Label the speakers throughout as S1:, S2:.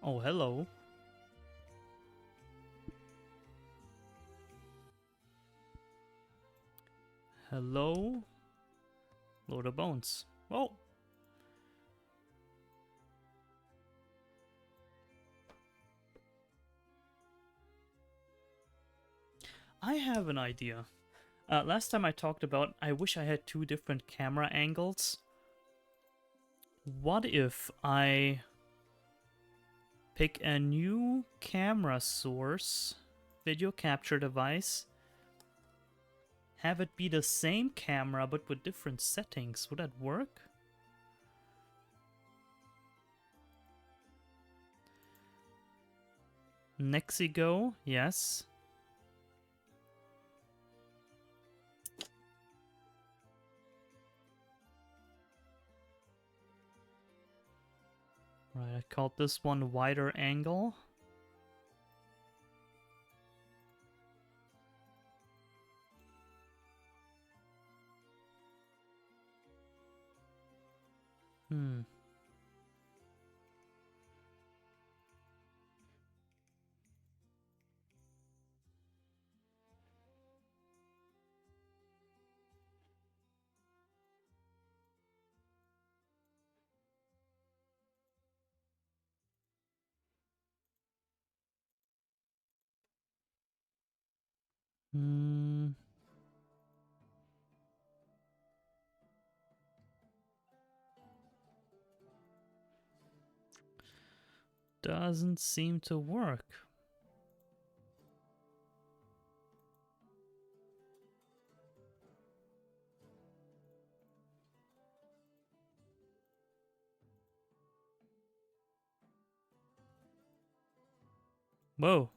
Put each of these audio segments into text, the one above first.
S1: Oh, hello. Hello. Load of bones. Oh. I have an idea. Last time I talked about I wish I had two different camera angles. What if I pick a new camera source, video capture device, have it be the same camera but with different settings? Would that work? Nexigo, yes. Right, I called this one wider angle. Hmm. Hmm. Doesn't seem to work. Whoa.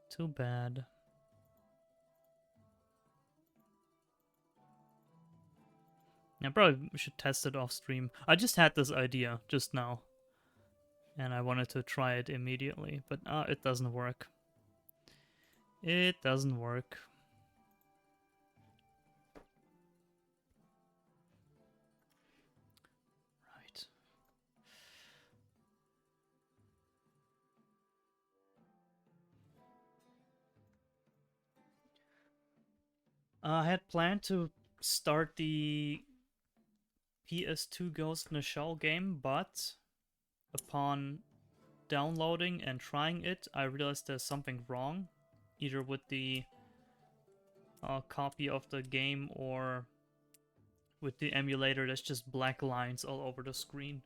S1: Too bad. I probably should test it off stream. I just had this idea just now, and I wanted to try it immediately, but it doesn't work. It doesn't work. Right. I had planned to start the PS2 Ghost in the Shell game, but upon downloading and trying it, I realized there's something wrong, either with the copy of the game or with the emulator. There's just black lines all over the screen.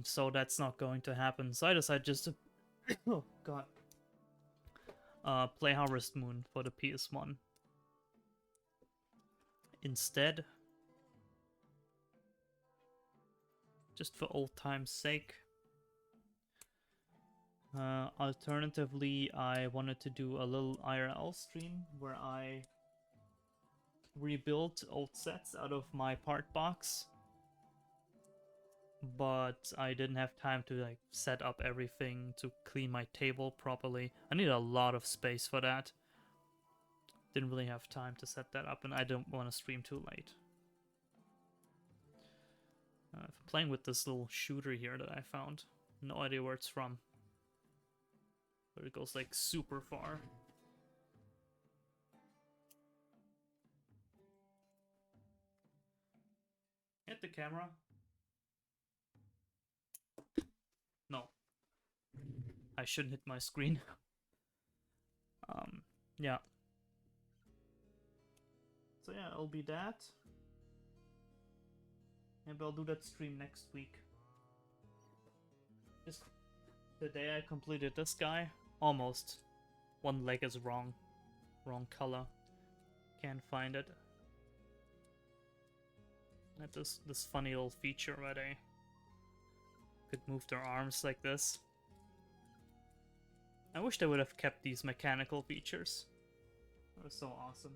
S1: So that's not going to happen. So I decided just to oh god, play Harvest Moon for the PS1 instead, just for old time's sake. Alternatively, I wanted to do a little IRL stream where I rebuilt old sets out of my part box, but I didn't have time to like set up everything to clean my table properly. I need a lot of space for that. Didn't really have time to set that up, and I don't want to stream too late. I'm playing with this little shooter here that I found. No idea where it's from, but it goes like super far. Hit the camera. No, I shouldn't hit my screen. Yeah. So yeah, it'll be that. Maybe I'll do that stream next week. Just today I completed this guy. Almost. One leg is wrong. Wrong color. Can't find it. Had this funny little feature where they could move their arms like this. I wish they would have kept these mechanical features. That was so awesome.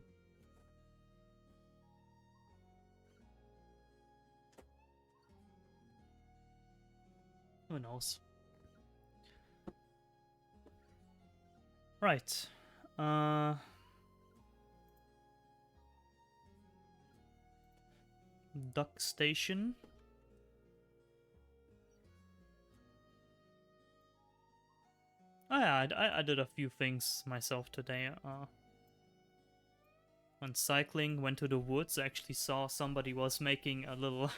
S1: Who knows? Right. Duck Station. Oh yeah, I did a few things myself today. Went cycling, went to the woods, actually saw somebody was making a little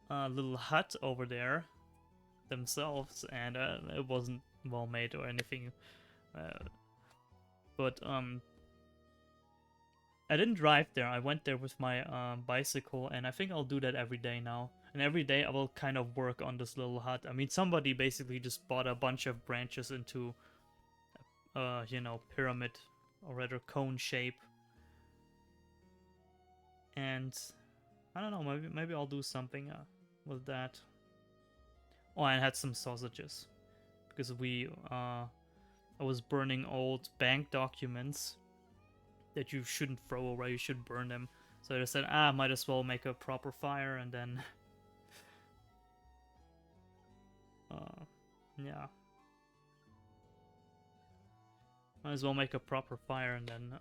S1: little hut over there themselves, and it wasn't well made or anything. But I didn't drive there. I went there with my bicycle, and I think I'll do that every day now. And every day I will kind of work on this little hut. I mean, somebody basically just bought a bunch of branches into, you know, pyramid or rather cone shape. And I don't know, maybe I'll do something with that. Oh, I had some sausages because I was burning old bank documents that you shouldn't throw away, you should burn them. So I said, might as well make a proper fire, and then yeah, might as well make a proper fire and then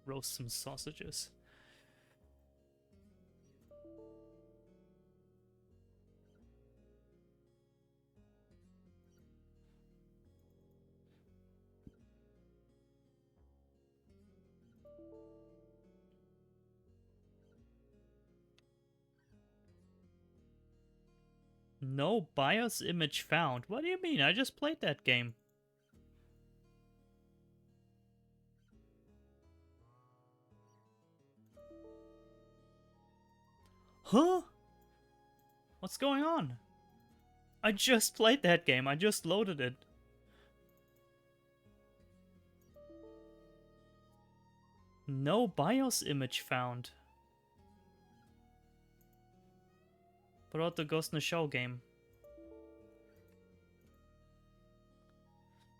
S1: roast some sausages. No BIOS image found. What do you mean? I just played that game. Huh? What's going on? I just played that game. I just loaded it. No BIOS image found. What about the Ghost in the Shell game?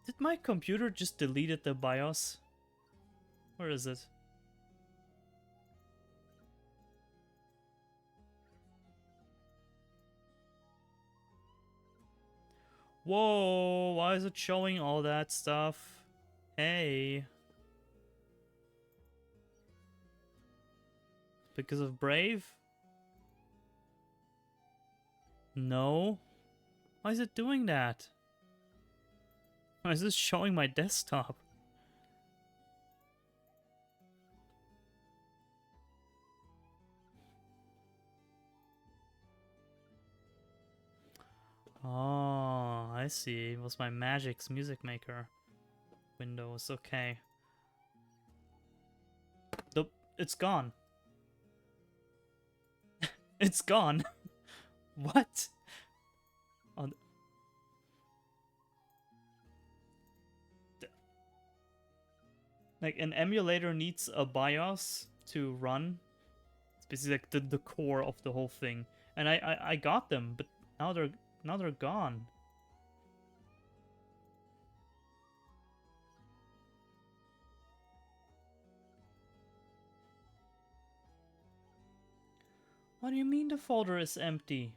S1: Did my computer just deleted the BIOS? Where is it? Whoa, why is it showing all that stuff? Hey. Because of Brave? No. Why is it doing that? Why is this showing my desktop? Oh, I see. It was my Magic's Music Maker Windows. Okay. It's gone. It's gone. What? Oh, like, an emulator needs a BIOS to run. It's basically like the core of the whole thing. And I got them, but now they're gone. What do you mean the folder is empty?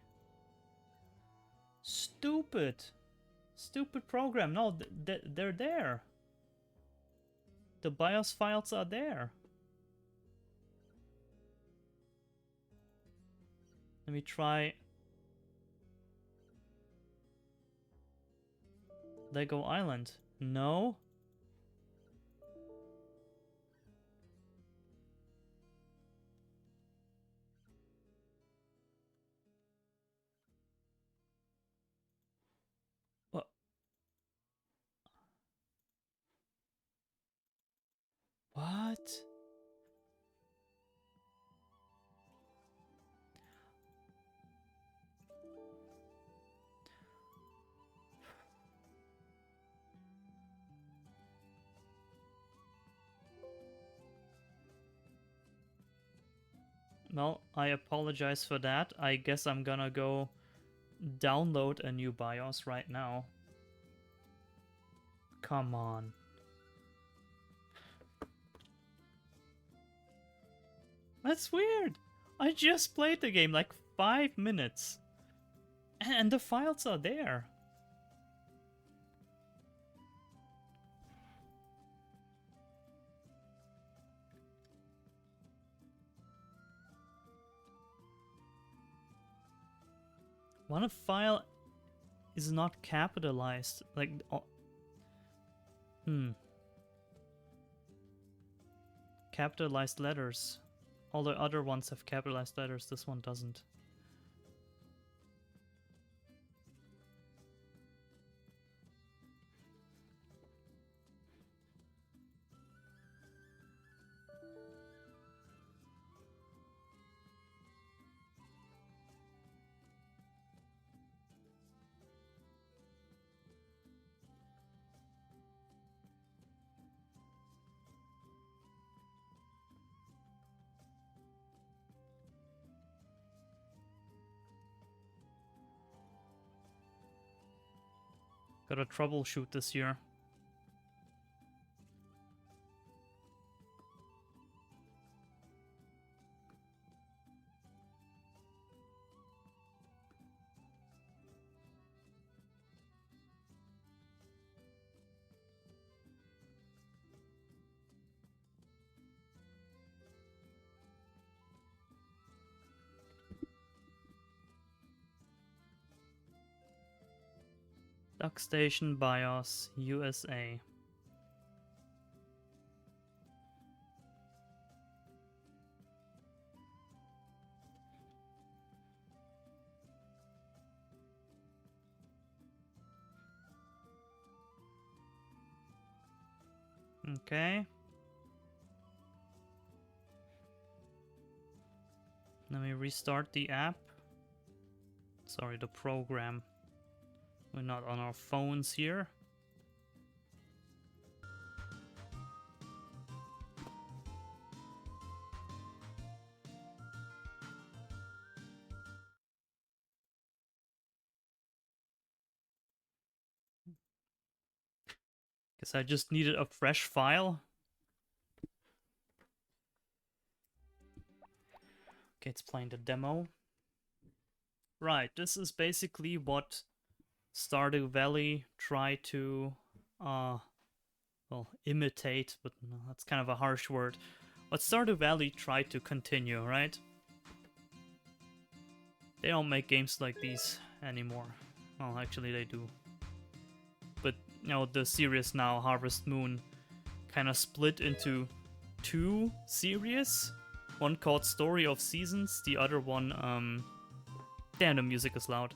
S1: Stupid. Stupid program. No, they're there. The BIOS files are there. Let me try Lego Island. No. What? What? Well, I apologize for that. I guess I'm gonna go download a new BIOS right now. Come on. That's weird. I just played the game like 5 minutes. And the files are there. When a file is not capitalized, like... Capitalized letters. All the other ones have capitalized letters, this one doesn't. Gotta troubleshoot this year. Duck Station BIOS, USA. Okay. Let me restart the app. Sorry, the program. We're not on our phones here. Guess I just needed a fresh file. Okay, it's playing the demo. Right, this is basically what Stardew Valley tried to, well, imitate, but no, that's kind of a harsh word. What Stardew Valley tried to continue, right? They don't make games like these anymore. Well, actually they do. But, you know, the series now, Harvest Moon, kind of split into two series. One called Story of Seasons, the other one, damn, the music is loud.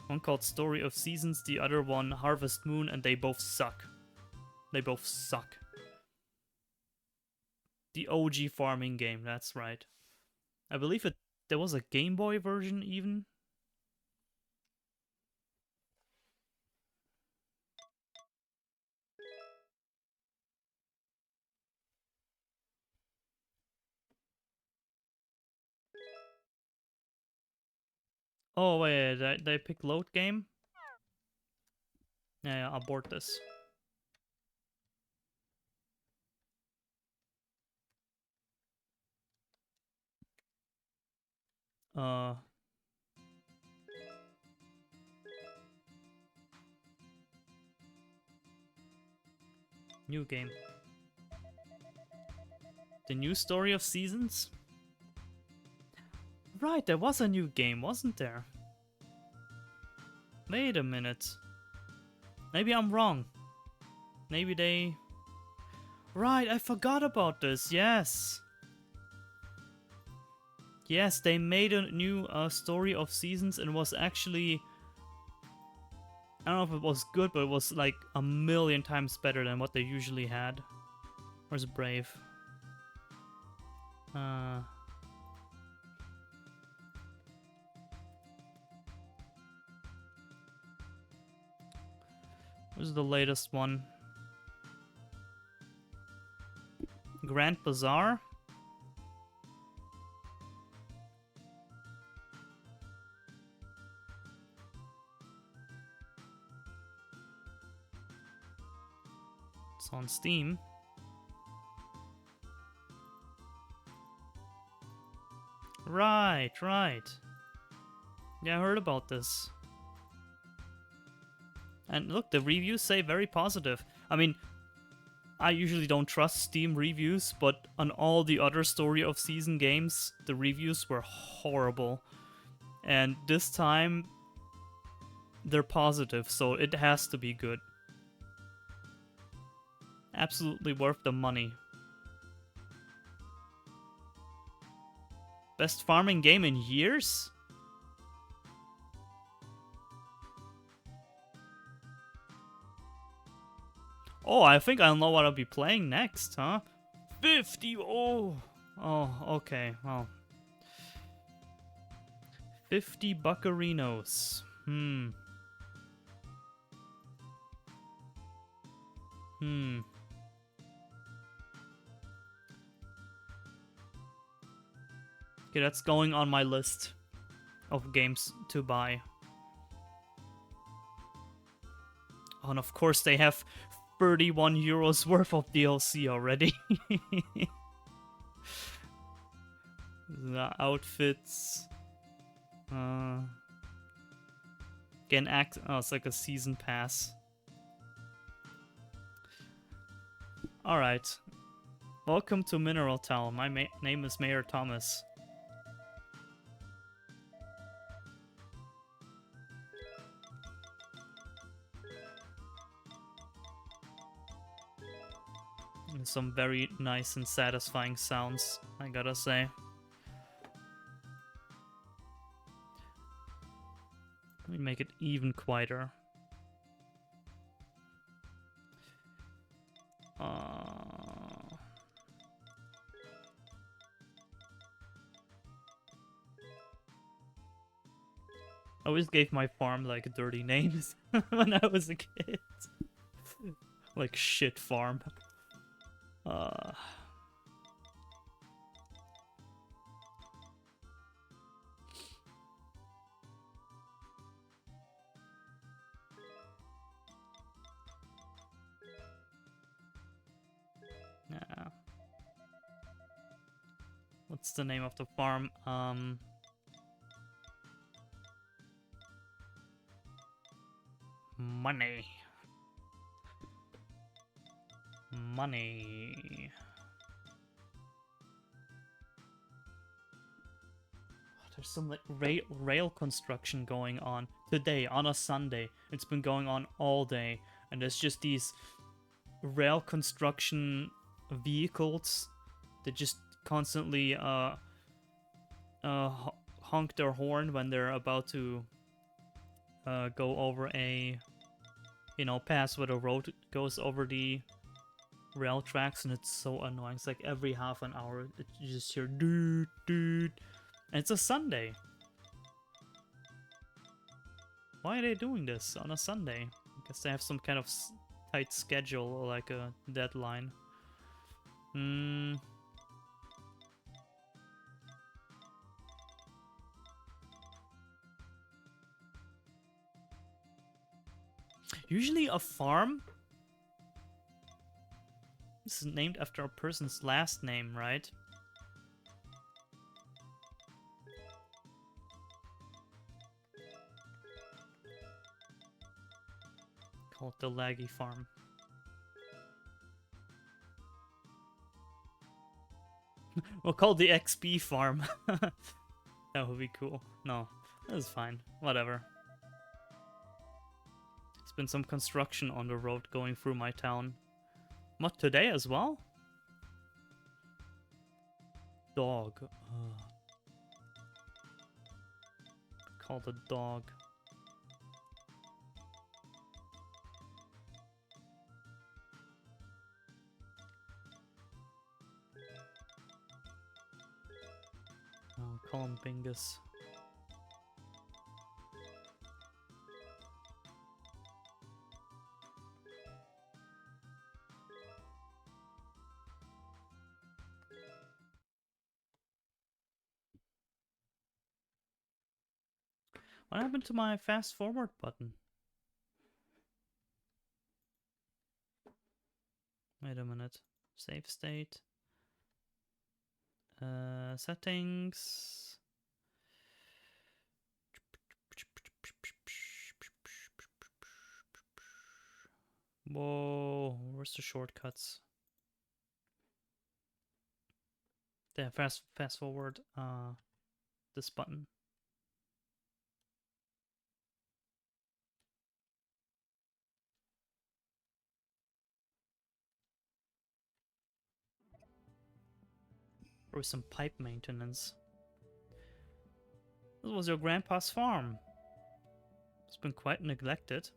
S1: One called Story of Seasons, the other one Harvest Moon, and they both suck. They both suck. The OG farming game, that's right. I believe there was a Game Boy version even. Oh wait, did I pick load game? Yeah, abort this. New game. The new Story of Seasons? Right, there was a new game, wasn't there? Wait a minute. Maybe I'm wrong. Maybe they... Right, I forgot about this, yes! Yes, they made a new Story of Seasons and it was actually... I don't know if it was good, but it was like a million times better than what they usually had. Where's Brave? Where's the latest one? Grand Bazaar? It's on Steam. Right. Yeah, I heard about this. And look, the reviews say very positive. I mean, I usually don't trust Steam reviews, but on all the other Story of Season games, the reviews were horrible. And this time, they're positive, so it has to be good. Absolutely worth the money. Best farming game in years? Oh, I think I know what I'll be playing next, huh? 50! Oh! Oh, okay, well. 50 buccarinos. Hmm. Okay, that's going on my list of games to buy. Oh, and of course they have 31 euros worth of DLC already. The outfits. Again, oh, it's like a season pass. Alright. Welcome to Mineral Town. My name is Mayor Thomas. And some very nice and satisfying sounds, I gotta say. Let me make it even quieter. I always gave my farm like dirty names when I was a kid. Like shit farm. Yeah. What's the name of the farm? Money. Money. There's some like rail construction going on today on a Sunday. It's been going on all day, and there's just these rail construction vehicles that just constantly honk their horn when they're about to go over a pass where the road goes over the rail tracks, and it's so annoying. It's like every half an hour you just hear doot doot, and it's a Sunday. Why are they doing this on a Sunday? I guess they have some kind of tight schedule or like a deadline. Usually a farm is named after a person's last name, right? Call it the Laggy Farm. We'll call it the XP Farm. That would be cool. No, that's fine. Whatever. There's been some construction on the road going through my town. What, today as well? Dog. Call the dog. Oh, call him Bingus. What happened to my fast forward button? Wait a minute. Save state. Settings. Whoa, where's the shortcuts? There, fast forward. This button. Or some pipe maintenance. This was your grandpa's farm. It's been quite neglected.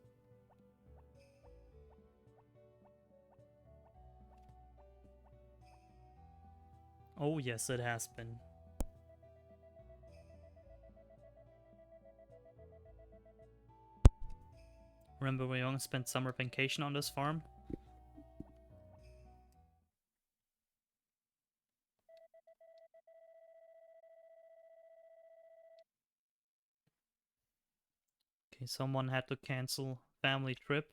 S1: Oh yes, it has been. Remember when Young spent summer vacation on this farm? Okay, someone had to cancel family trip.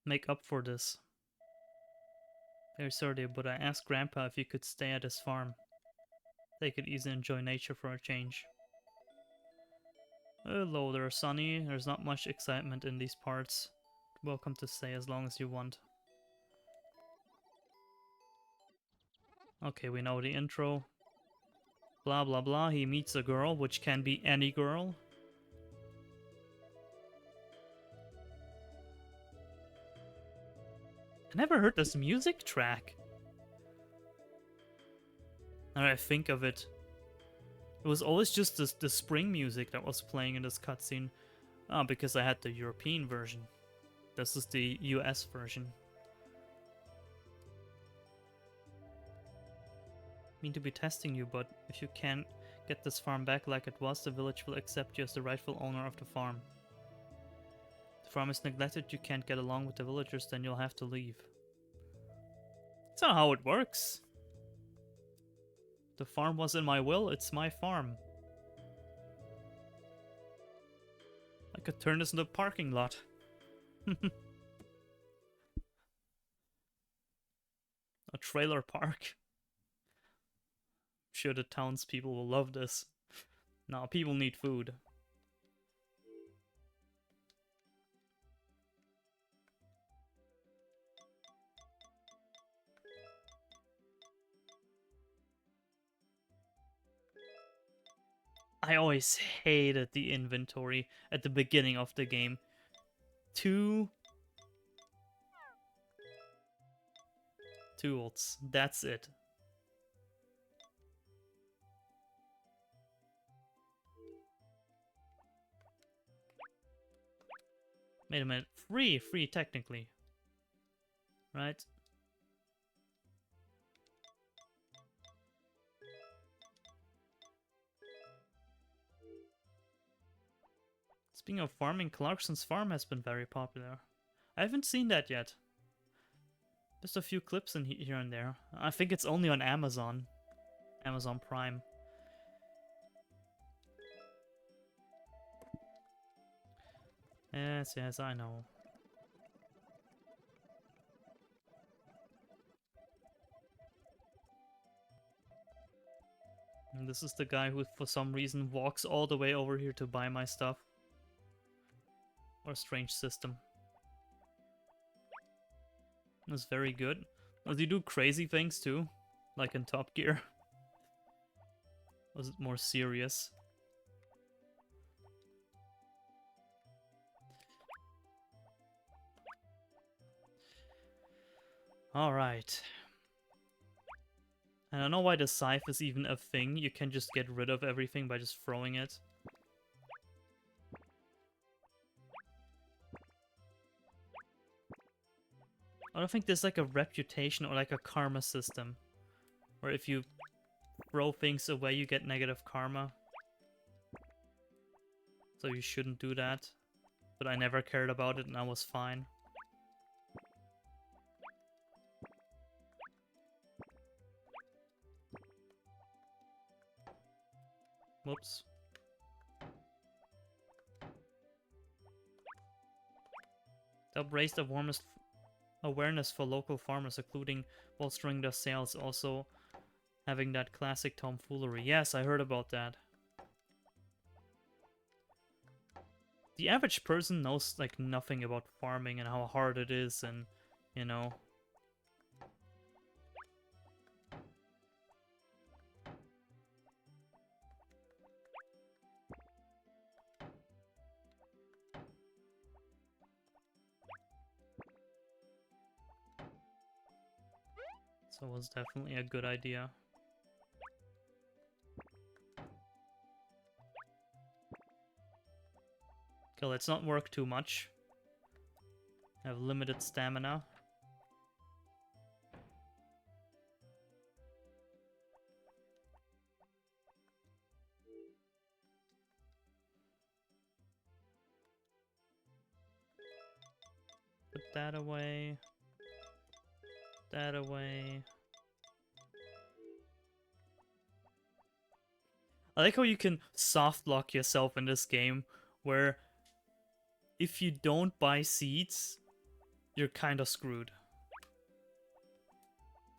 S1: Make up for this. Very sorry, but I asked Grandpa if he could stay at his farm. They could easily enjoy nature for a change. Hello there, Sonny. There's not much excitement in these parts. Welcome to stay as long as you want. Okay, we know the intro. Blah blah blah, he meets a girl, which can be any girl. I never heard this music track. Now that I think of it. It was always just the spring music that was playing in this cutscene. Ah, because I had the European version. This is the US version. Mean to be testing you, but if you can't get this farm back like it was, the village will accept you as the rightful owner of the farm. If the farm is neglected, you can't get along with the villagers, then you'll have to leave. That's not how it works. The farm was in my will, it's my farm. I could turn this into a parking lot. A trailer park. I'm sure the townspeople will love this. Now, people need food. I always hated the inventory at the beginning of the game. Two tools. That's it. Wait a minute. Free technically. Right? Speaking of farming, Clarkson's farm has been very popular. I haven't seen that yet. Just a few clips in here and there. I think it's only on Amazon. Amazon Prime. Yes, yes, I know. And this is the guy who, for some reason, walks all the way over here to buy my stuff. Or a strange system. That's very good. Does he do crazy things too? Like in Top Gear? Was it more serious? Alright. I don't know why the scythe is even a thing. You can just get rid of everything by just throwing it. I don't think there's like a reputation or like a karma system. Where if you throw things away, you get negative karma. So you shouldn't do that. But I never cared about it and I was fine. Whoops. They'll raise the warmest awareness for local farmers, including bolstering their sales, also having that classic tomfoolery. Yes, I heard about that. The average person knows like nothing about farming and how hard it is and, you know. So it was definitely a good idea. Okay, let's not work too much. I have limited stamina. Put that away. That away. I like how you can soft lock yourself in this game, where if you don't buy seeds, you're kind of screwed.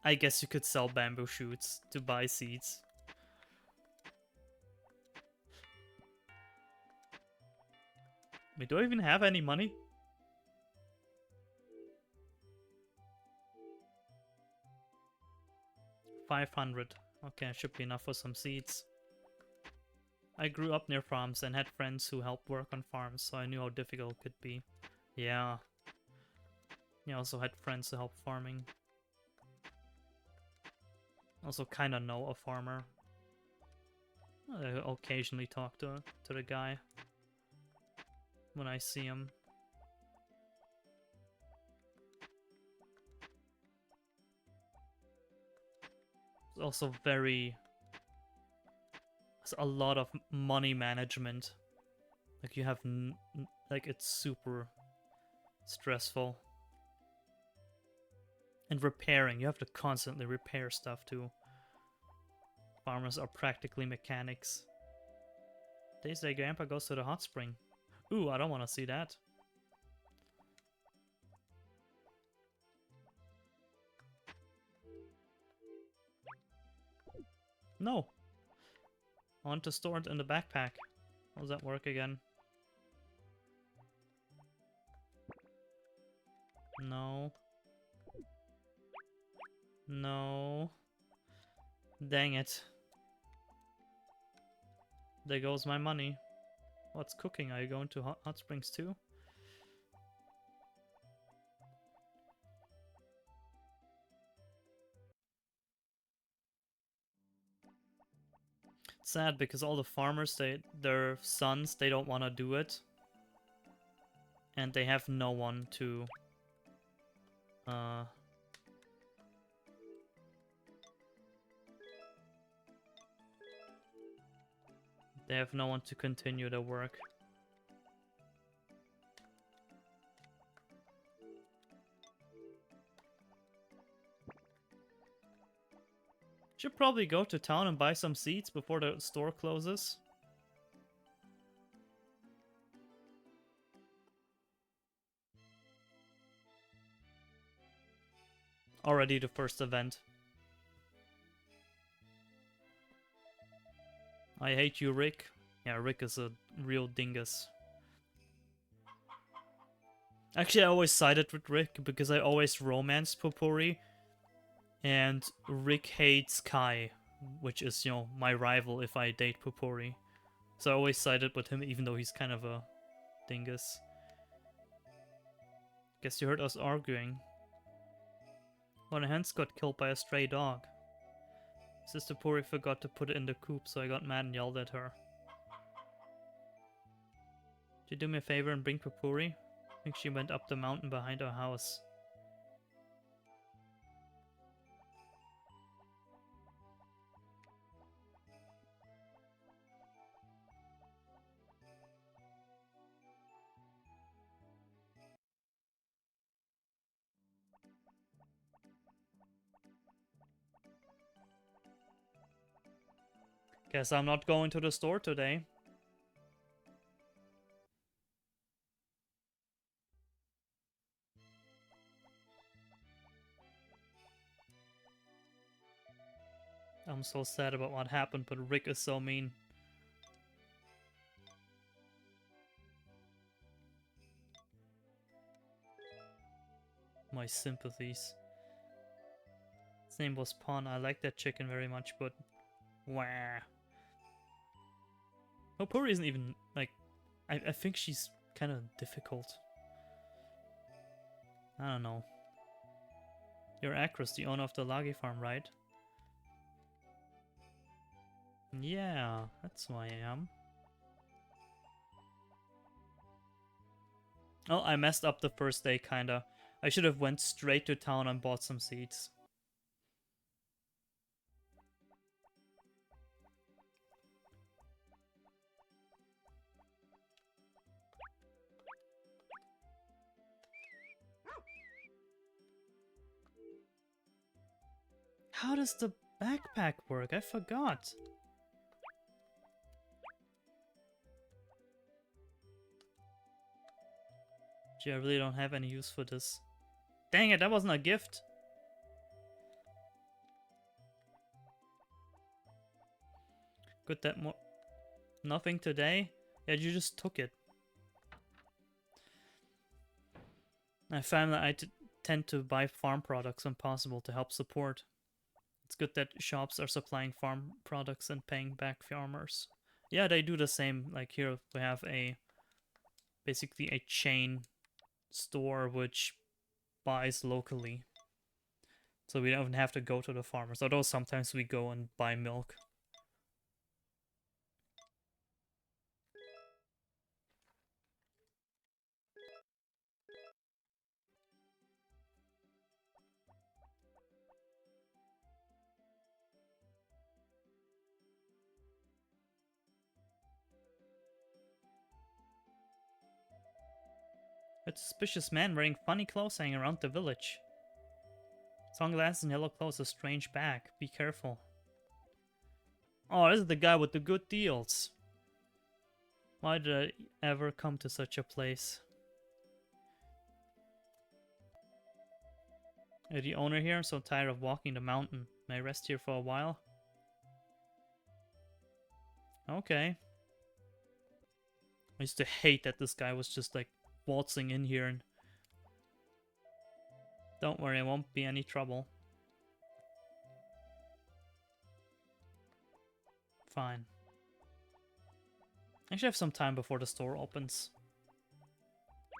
S1: I guess you could sell bamboo shoots to buy seeds. Wait, do I even have any money? $500. Okay, should be enough for some seeds. I grew up near farms and had friends who helped work on farms, so I knew how difficult it could be. Yeah. I also had friends who helped farming. Also kinda know a farmer. I occasionally talk to the guy when I see him. It's also it's a lot of money management. Like you have like it's super stressful. And repairing, you have to constantly repair stuff too. Farmers are practically mechanics. Today's day Grandpa goes to the hot spring. Ooh, I don't want to see that. No. I want to store it in the backpack. How does that work again? No. No. Dang it. There goes my money. What's cooking? Are you going to hot springs too? It's sad because all the farmers, their sons, they don't want to do it. And they have no one to they have no one to continue their work. Should probably go to town and buy some seeds before the store closes. Already the first event. I hate you, Rick. Yeah, Rick is a real dingus. Actually, I always sided with Rick because I always romanced Popori. And Rick hates Kai, which is, you know, my rival if I date Popori. So I always sided with him even though he's kind of a dingus. Guess you heard us arguing. One of hens got killed by a stray dog. Sister Pori forgot to put it in the coop, so I got mad and yelled at her. Could you do me a favor and bring Popori? I think she went up the mountain behind our house. Guess I'm not going to the store today. I'm so sad about what happened, but Rick is so mean. My sympathies. His name was Pon. I like that chicken very much, but... Wah. Popori isn't even, like... I think she's kind of difficult. I don't know. You're Akris, the owner of the Lagi farm, right? Yeah, that's who I am. Oh, I messed up the first day, kinda. I should have went straight to town and bought some seeds. How does the backpack work? I forgot. Gee, I really don't have any use for this. Dang it, that wasn't a gift. Good that more. Nothing today? Yeah, you just took it. I found that I tend to buy farm products when possible to help support. It's good that shops are supplying farm products and paying back farmers. Yeah, they do the same. Like here we have basically a chain store which buys locally. So we don't even have to go to the farmers, although sometimes we go and buy milk. A suspicious man wearing funny clothes hanging around the village. Sunglasses and yellow clothes, a strange bag. Be careful. Oh, this is the guy with the good deals. Why did I ever come to such a place? You're the owner here? I'm so tired of walking the mountain. May I rest here for a while? Okay. I used to hate that this guy was just like waltzing in here and... Don't worry, it won't be any trouble. Fine. I should have some time before the store opens.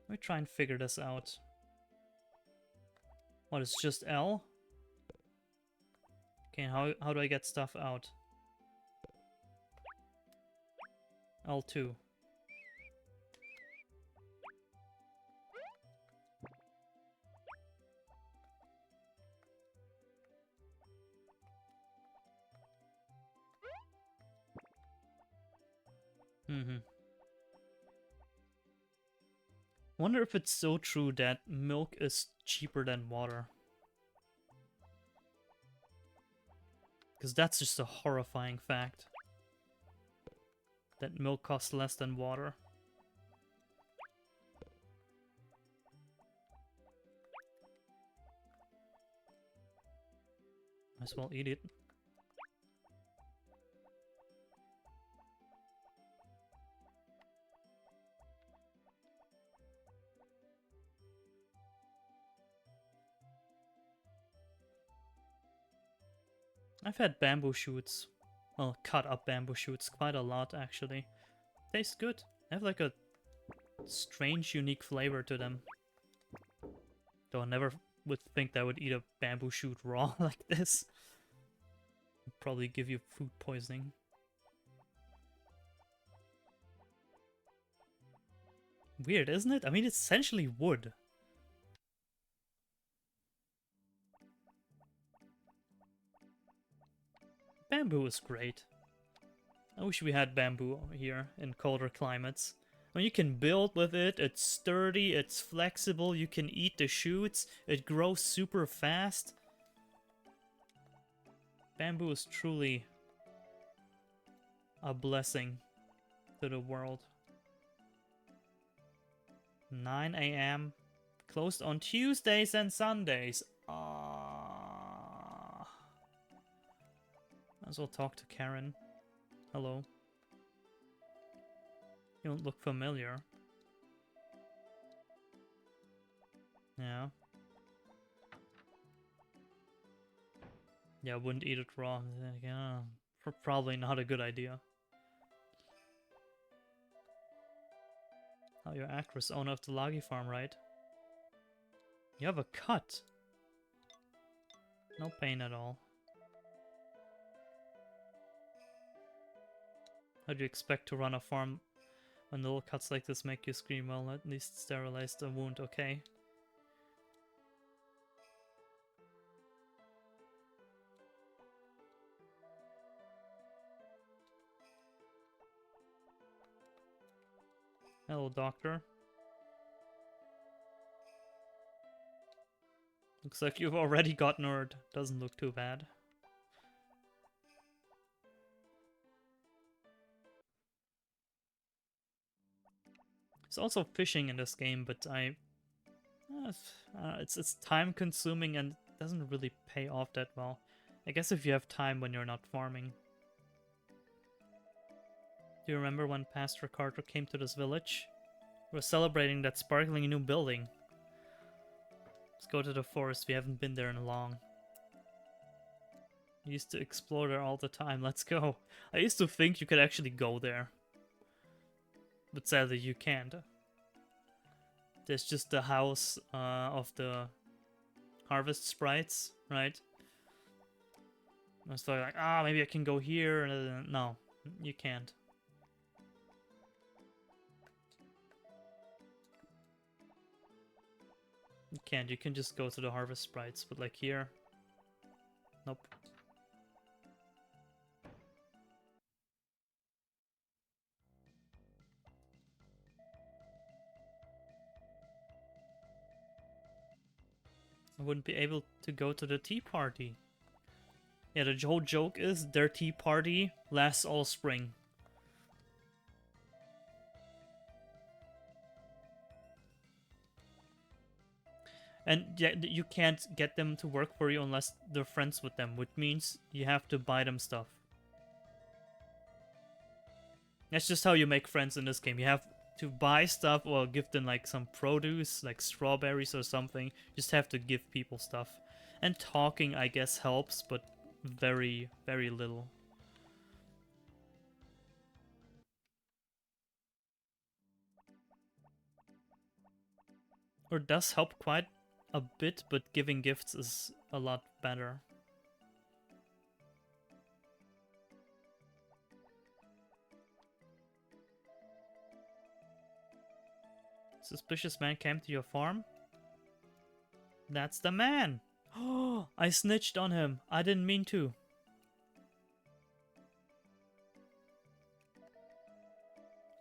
S1: Let me try and figure this out. What, it's just L? Okay, how do I get stuff out? L2. Wonder if it's so true that milk is cheaper than water. Because that's just a horrifying fact. That milk costs less than water. Might as well eat it. I've had bamboo shoots. Well, cut up bamboo shoots quite a lot, actually. Tastes good. They have like a strange, unique flavor to them. Though I never would think that I would eat a bamboo shoot raw like this. It'd probably give you food poisoning. Weird, isn't it? I mean, it's essentially wood. Bamboo is great. I wish we had bamboo here in colder climates. I mean, you can build with it, it's sturdy, it's flexible, you can eat the shoots, it grows super fast. Bamboo is truly a blessing to the world. 9 a.m. Closed on Tuesdays and Sundays. Ah. Might as well talk to Karen. Hello. You don't look familiar. Yeah. Yeah, I wouldn't eat it raw. Yeah, probably not a good idea. Oh, you're Akris, owner of the Lagi farm, right? You have a cut. No pain at all. How do you expect to run a farm when little cuts like this make you scream? Well, at least sterilize the wound, okay? Hello, doctor. Looks like you've already got nerd. Doesn't look too bad. There's also fishing in this game, but it's time consuming and doesn't really pay off that well. I guess if you have time when you're not farming. Do you remember when Pastor Carter came to this village? We're celebrating that sparkling new building. Let's go to the forest. We haven't been there in long. I used to explore there all the time. Let's go. I used to think you could actually go there. But sadly you can't. There's just the house of the harvest sprites, right? I was like, maybe I can go here. No, you can't. You can't. You can just go to the harvest sprites, but like here, nope. I wouldn't be able to go to the tea party. Yeah, the whole joke is their tea party lasts all spring. And yeah, you can't get them to work for you unless they're friends with them, which means you have to buy them stuff. That's just how you make friends in this game. You have to buy stuff or give them like some produce, like strawberries or something. You just have to give people stuff. And talking, I guess, helps, but very, very little. Or does help quite a bit, but giving gifts is a lot better. Suspicious man came to your farm? That's the man! Oh, I snitched on him. I didn't mean to.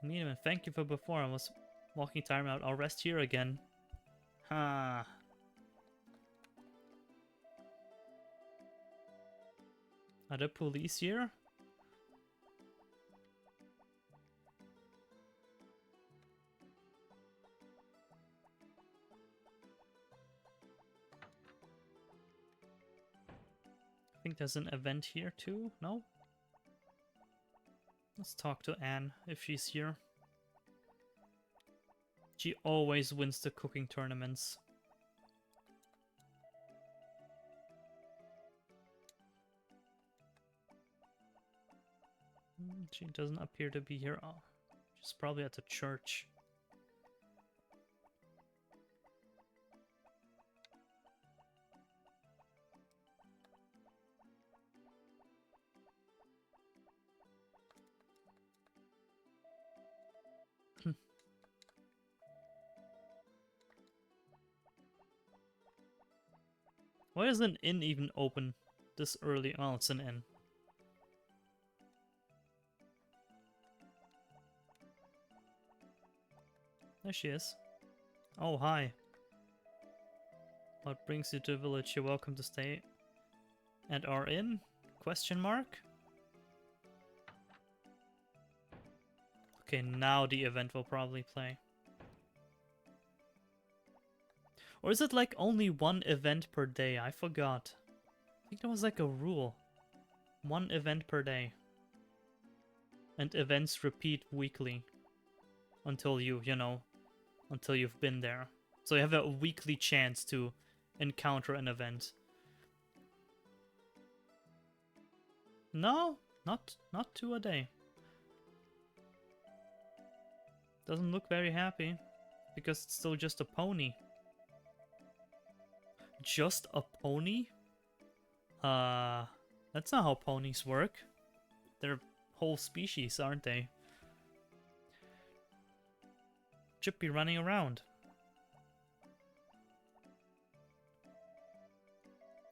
S1: Meet him and thank you for before. I was walking time out. I'll rest here again. Ha. Are the police here? I think there's an event here too. No? Let's talk to Anne if she's here. She always wins the cooking tournaments. She doesn't appear to be here. Oh, she's probably at the church. Why is an inn even open this early? Oh, it's an inn. There she is. Oh, hi. What brings you to the village? You're welcome to stay at our inn? Question mark? Okay, now the event will probably play. Or is it like only one event per day? I forgot. I think there was like a rule. One event per day. And events repeat weekly. Until until you've been there. So you have a weekly chance to encounter an event. No, not two a day. Doesn't look very happy. Because it's still just a pony. Just a pony? That's not how ponies work. They're whole species, aren't they? Should be running around.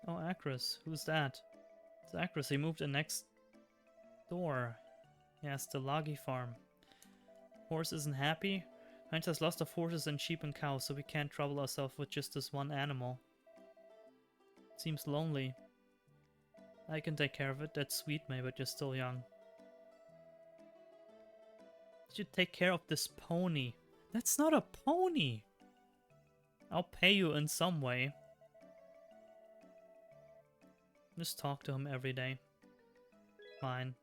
S1: Oh, Acris. Who's that? It's Acris. He moved in next door. Yes, the Lagi farm. Horse isn't happy. Heinz has lots of horses and sheep and cows, so we can't trouble ourselves with just this one animal. Seems lonely. I can take care of it. That's sweet, May, but you're still young. You should take care of this pony. That's not a pony! I'll pay you in some way. Just talk to him every day. Fine.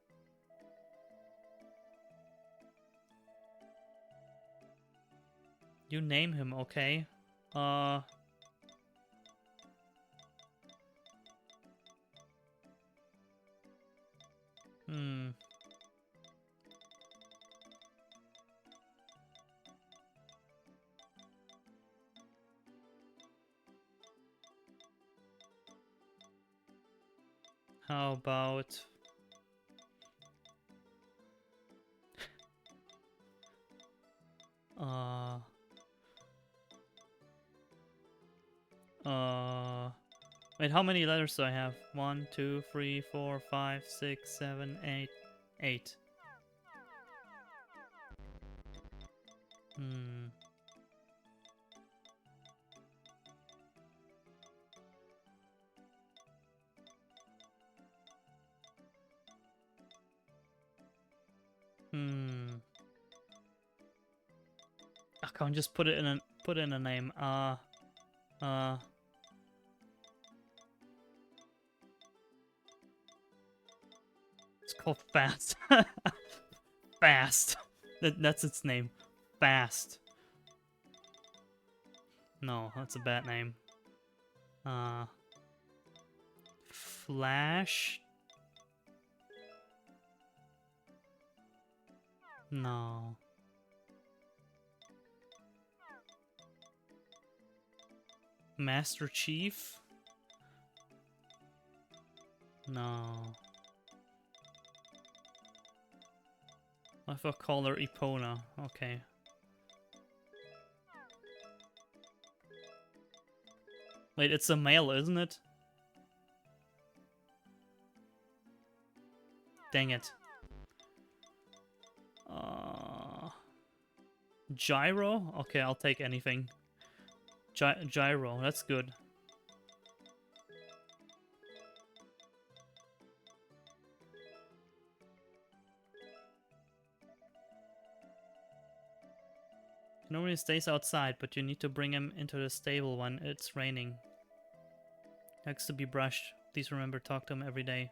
S1: You name him, okay? How about... Wait, how many letters do I have? 1, 2, 3, 4, 5, 6, 7, 8. 8. I can't just put it in a name. It's called Fast. Fast. That's its name. Fast. No, that's a bad name. Flash. No. Master Chief? No. I thought call her Epona. Okay. Wait, it's a male, isn't it? Dang it. Gyro? Okay, I'll take anything. Gyro, that's good. He normally stays outside, but you need to bring him into the stable when it's raining. He likes to be brushed. Please remember, talk to him every day.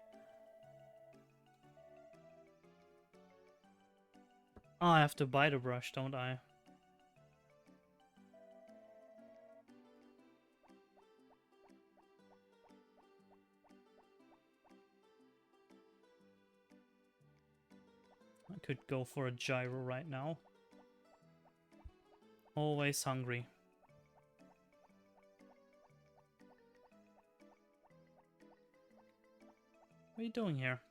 S1: Oh, I have to buy the brush, don't I? I could go for a gyro right now. Always hungry. What are you doing here?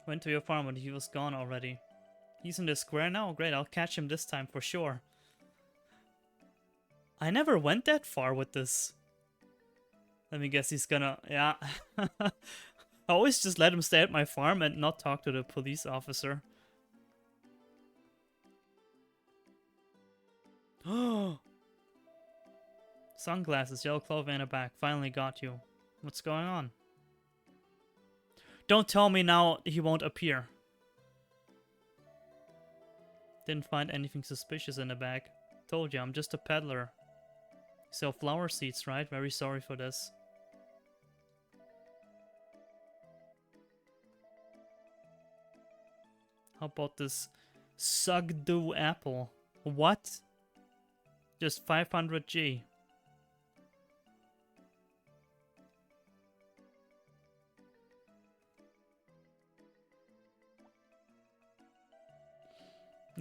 S1: Went to your farm, but he was gone already. He's in the square now? Great, I'll catch him this time for sure. I never went that far with this. Let me guess he's gonna... Yeah. I always just let him stay at my farm and not talk to the police officer. Oh! Sunglasses, yellow clothing and a bag. Finally got you. What's going on? Don't tell me now he won't appear. Didn't find anything suspicious in the bag. Told you, I'm just a peddler. Sell flower seeds, right? Very sorry for this. How about this Sugdu apple? What? Just 500G.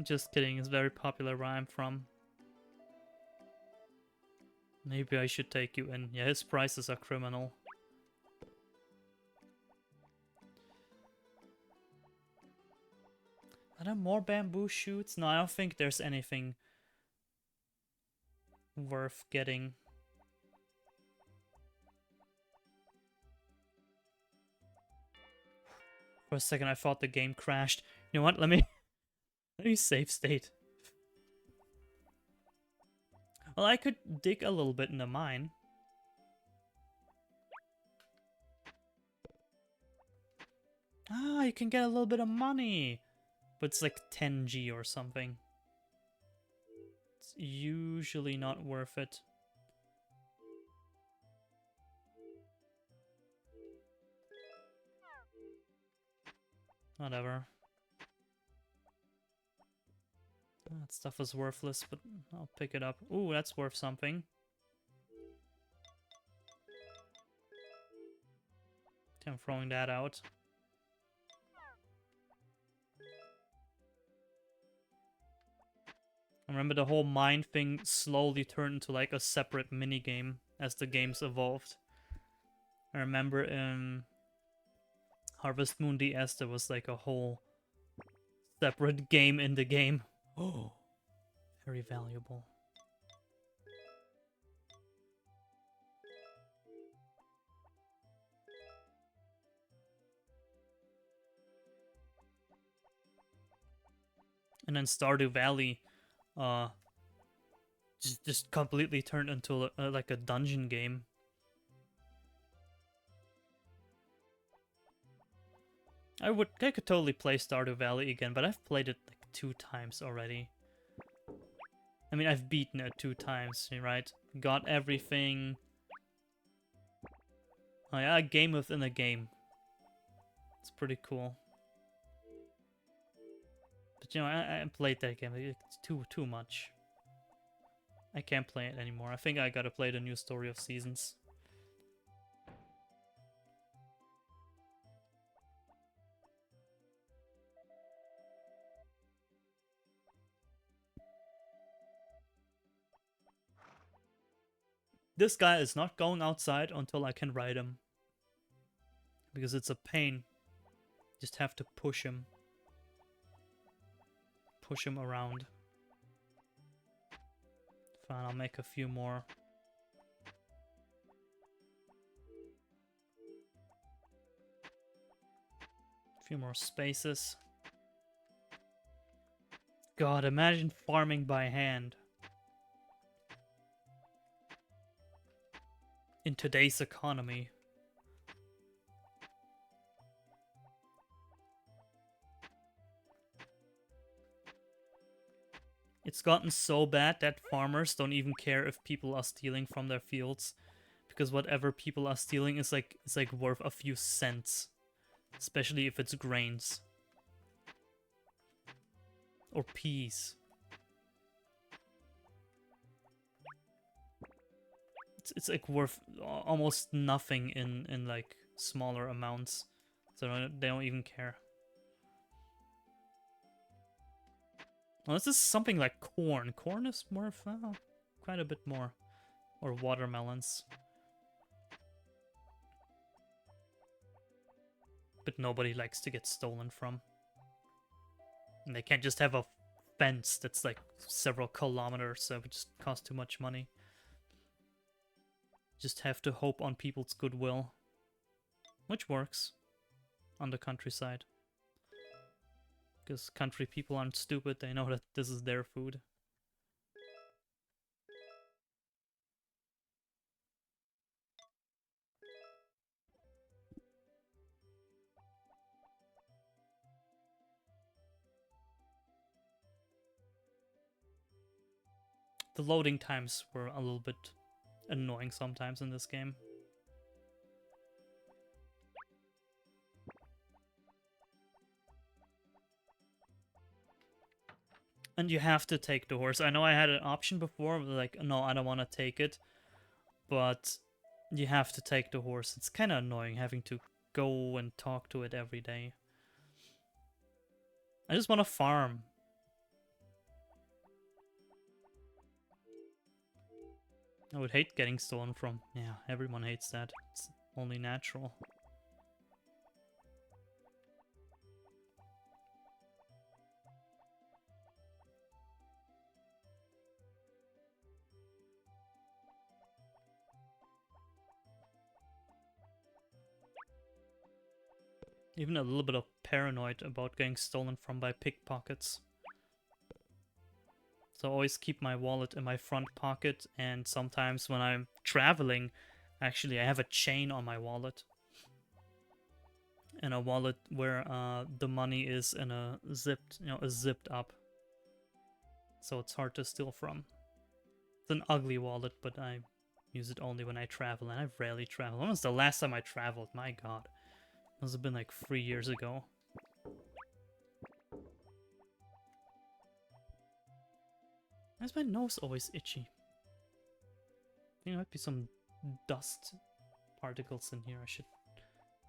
S1: Just kidding, it's very popular where I'm from. Maybe I should take you in. Yeah, his prices are criminal. Are there more bamboo shoots? No, I don't think there's anything worth getting. For a second I thought the game crashed. You know what? Let me save state. Well, I could dig a little bit in the mine. Ah, you can get a little bit of money. But it's like 10G or something. It's usually not worth it. Whatever. That stuff is worthless, but I'll pick it up. Ooh, that's worth something. I'm throwing that out. I remember the whole mine thing slowly turned into like a separate minigame as the games evolved. I remember in Harvest Moon DS there was like a whole separate game in the game. Oh, very valuable. And then Stardew Valley just completely turned into like a dungeon game. I could totally play Stardew Valley again, but I've played it like 2 times already. I mean, I've beaten it 2 times, right? Got everything. Oh yeah, a game within a game. It's pretty cool. But you know, I played that game. It's too much. I can't play it anymore. I think I gotta play the new Story of Seasons. This guy is not going outside until I can ride him. Because it's a pain. Just have to push him. Push him around. Fine, I'll make a few more. A few more spaces. God, imagine farming by hand. In today's economy. It's gotten so bad that farmers don't even care if people are stealing from their fields, because whatever people are stealing is like worth a few cents, especially if it's grains or peas. It's like worth almost nothing in like smaller amounts, so they don't even care. Well, this is something like corn. Corn is worth quite a bit more. Or watermelons. But nobody likes to get stolen from. And they can't just have a fence that's like several kilometers, so it just costs too much money. Just have to hope on people's goodwill. Which works. On the countryside. Because country people aren't stupid, they know that this is their food. The loading times were a little bit annoying sometimes in this game. And you have to take the horse. I know I had an option before, like, no, I don't want to take it. But you have to take the horse. It's kind of annoying having to go and talk to it every day. I just want to farm. I would hate getting stolen from. Yeah, everyone hates that. It's only natural. Even a little bit of paranoid about getting stolen from by pickpockets. So I always keep my wallet in my front pocket, and sometimes when I'm traveling, actually I have a chain on my wallet. And a wallet where the money is in a zipped, a zipped up. So it's hard to steal from. It's an ugly wallet, but I use it only when I travel, and I rarely travel. When was the last time I traveled? My god. Must have been like 3 years ago. Why is my nose always itchy? I think there might be some dust particles in here. I should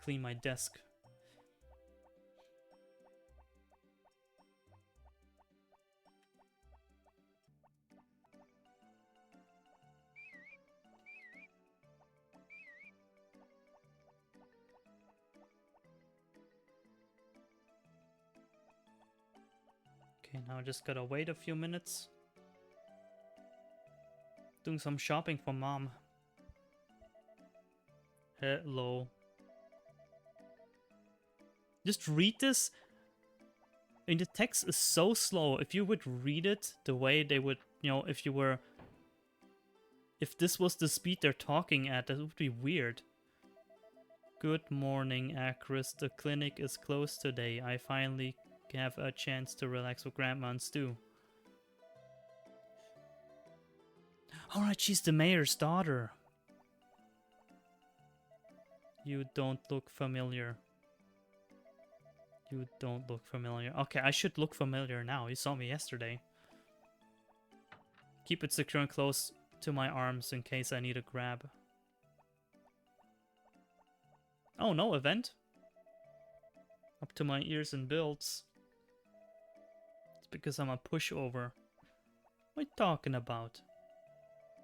S1: clean my desk. Okay, now I just gotta wait a few minutes. Doing some shopping for mom. Hello. Just read this. I mean, the text is so slow. If you would read it the way they would, if you were... If this was the speed they're talking at, that would be weird. Good morning, Acris. The clinic is closed today. I finally have a chance to relax with Grandma and Stu. Alright, she's the mayor's daughter. You don't look familiar. You don't look familiar. Okay, I should look familiar now. You saw me yesterday. Keep it secure and close to my arms in case I need a grab. Oh, no event? Up to my ears in builds. It's because I'm a pushover. What are you talking about?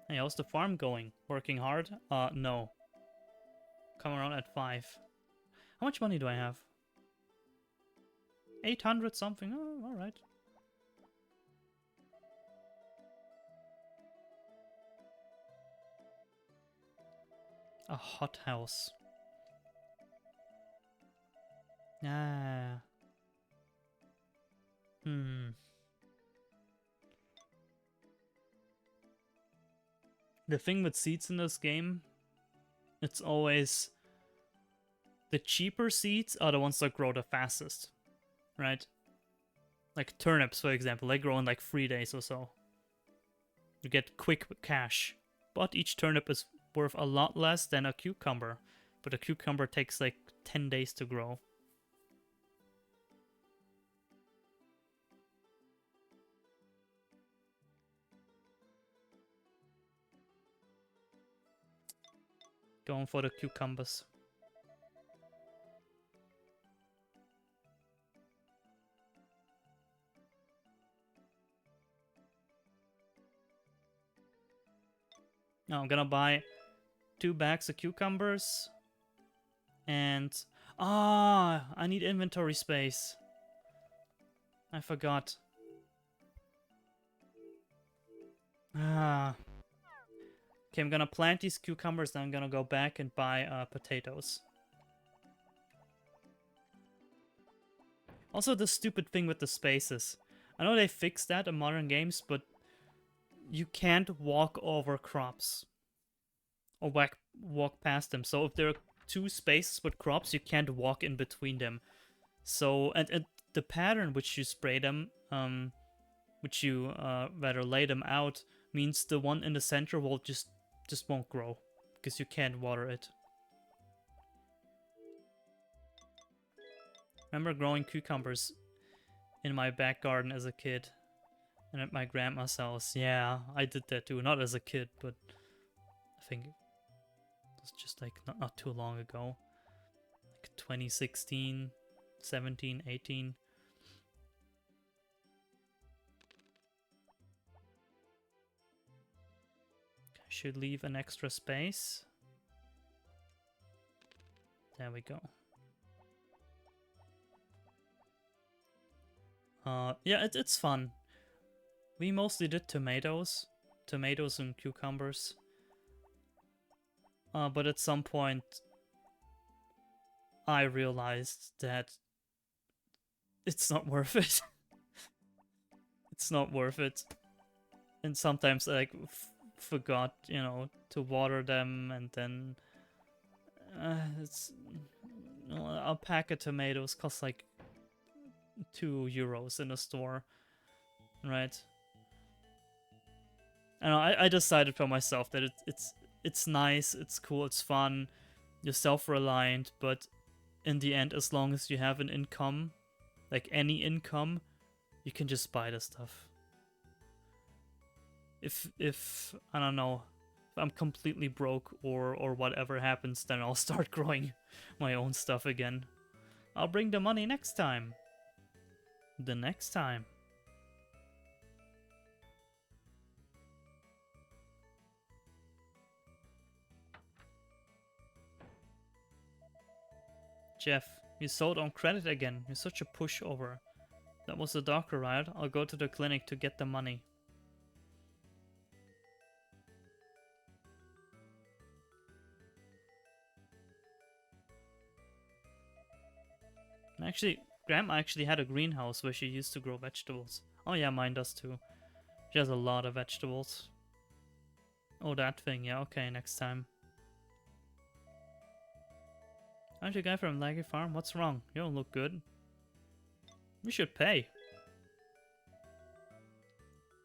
S1: Hey, how's the farm going? Working hard? No. Come around at 5. How much money do I have? 800 something? Oh, alright. A hothouse. Ah. The thing with seeds in this game, it's always... The cheaper seeds are the ones that grow the fastest. Right? Like turnips, for example, they grow in like 3 days or so. You get quick cash. But each turnip is worth a lot less than a cucumber. But a cucumber takes like 10 days to grow. Going for the cucumbers. Now I'm gonna buy 2 bags of cucumbers. And... I need inventory space. I forgot. Okay, I'm gonna plant these cucumbers, then I'm gonna go back and buy potatoes. Also, the stupid thing with the spaces. I know they fixed that in modern games, but you can't walk over crops. Or walk past them. So if there are 2 spaces with crops, you can't walk in between them. So, and the pattern which you spray them, which you rather lay them out, means the one in the center will just won't grow. Because you can't water it. Remember growing cucumbers in my back garden as a kid. And at my grandma's house. Yeah, I did that too. Not as a kid, but I think it was just like not too long ago. Like 2016, 17, 18. I should leave an extra space. There we go. Yeah, it's fun. We mostly did tomatoes and cucumbers. But at some point, I realized that it's not worth it. It's not worth it. And sometimes I like forgot, you know, to water them, and then it's a pack of tomatoes costs like €2 in a store, right? And I decided for myself that it's nice, it's cool, it's fun, you're self-reliant, but in the end, as long as you have an income, like any income, you can just buy the stuff. If I don't know, if I'm completely broke or whatever happens, then I'll start growing my own stuff again. I'll bring the money next time. The next time. Jeff, you sold on credit again. You're such a pushover. That was the doctor, right? I'll go to the clinic to get the money. Actually, Grandma actually had a greenhouse where she used to grow vegetables. Oh yeah, mine does too. She has a lot of vegetables. Oh, that thing. Yeah, okay, next time. Aren't you a guy from Laggy Farm? What's wrong? You don't look good. We should pay.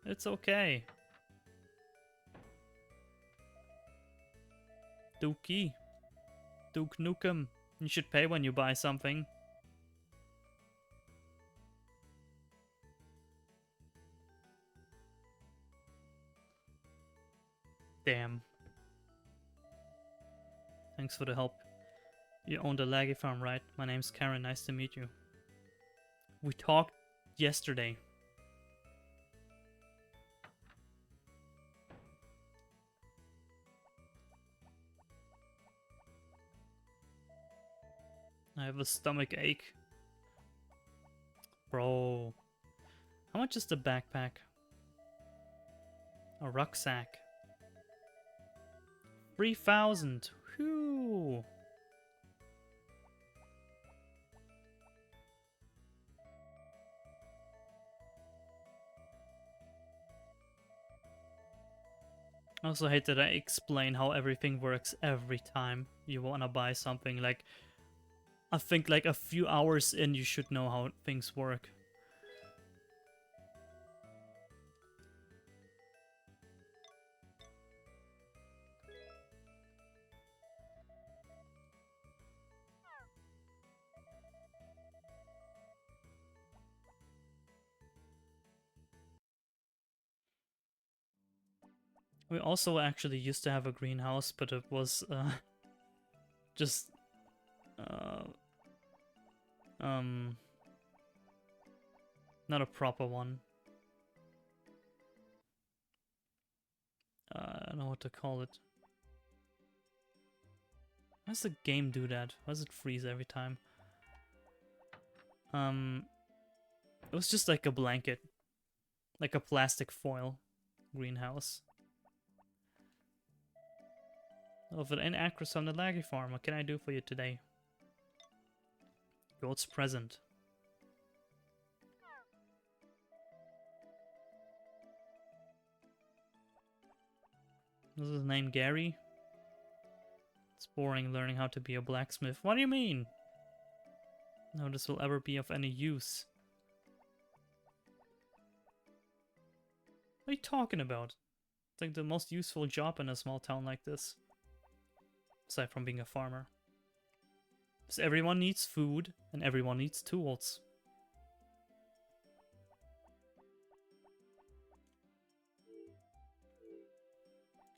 S1: It's okay. Dookie. Duke Nukem. You should pay when you buy something. Damn. Thanks for the help. You own the Laggy Farm, right? My name's Karen. Nice to meet you. We talked yesterday. I have a stomach ache. Bro. How much is the backpack? A rucksack. 3,000. Whew. I also hate that I explain how everything works every time you wanna buy something. Like, I think like a few hours in you should know how things work. We also actually used to have a greenhouse, but it was just uh, not a proper one. I don't know what to call it. Why does the game do that? Why does it freeze every time? It was just like a blanket, like a plastic foil greenhouse. Of an actress on the Laggy Farm. What can I do for you today? Goat's present. Is his name Gary? It's boring learning how to be a blacksmith. What do you mean? No, this will ever be of any use. What are you talking about? It's like the most useful job in a small town like this. Aside from being a farmer. Because everyone needs food and everyone needs tools.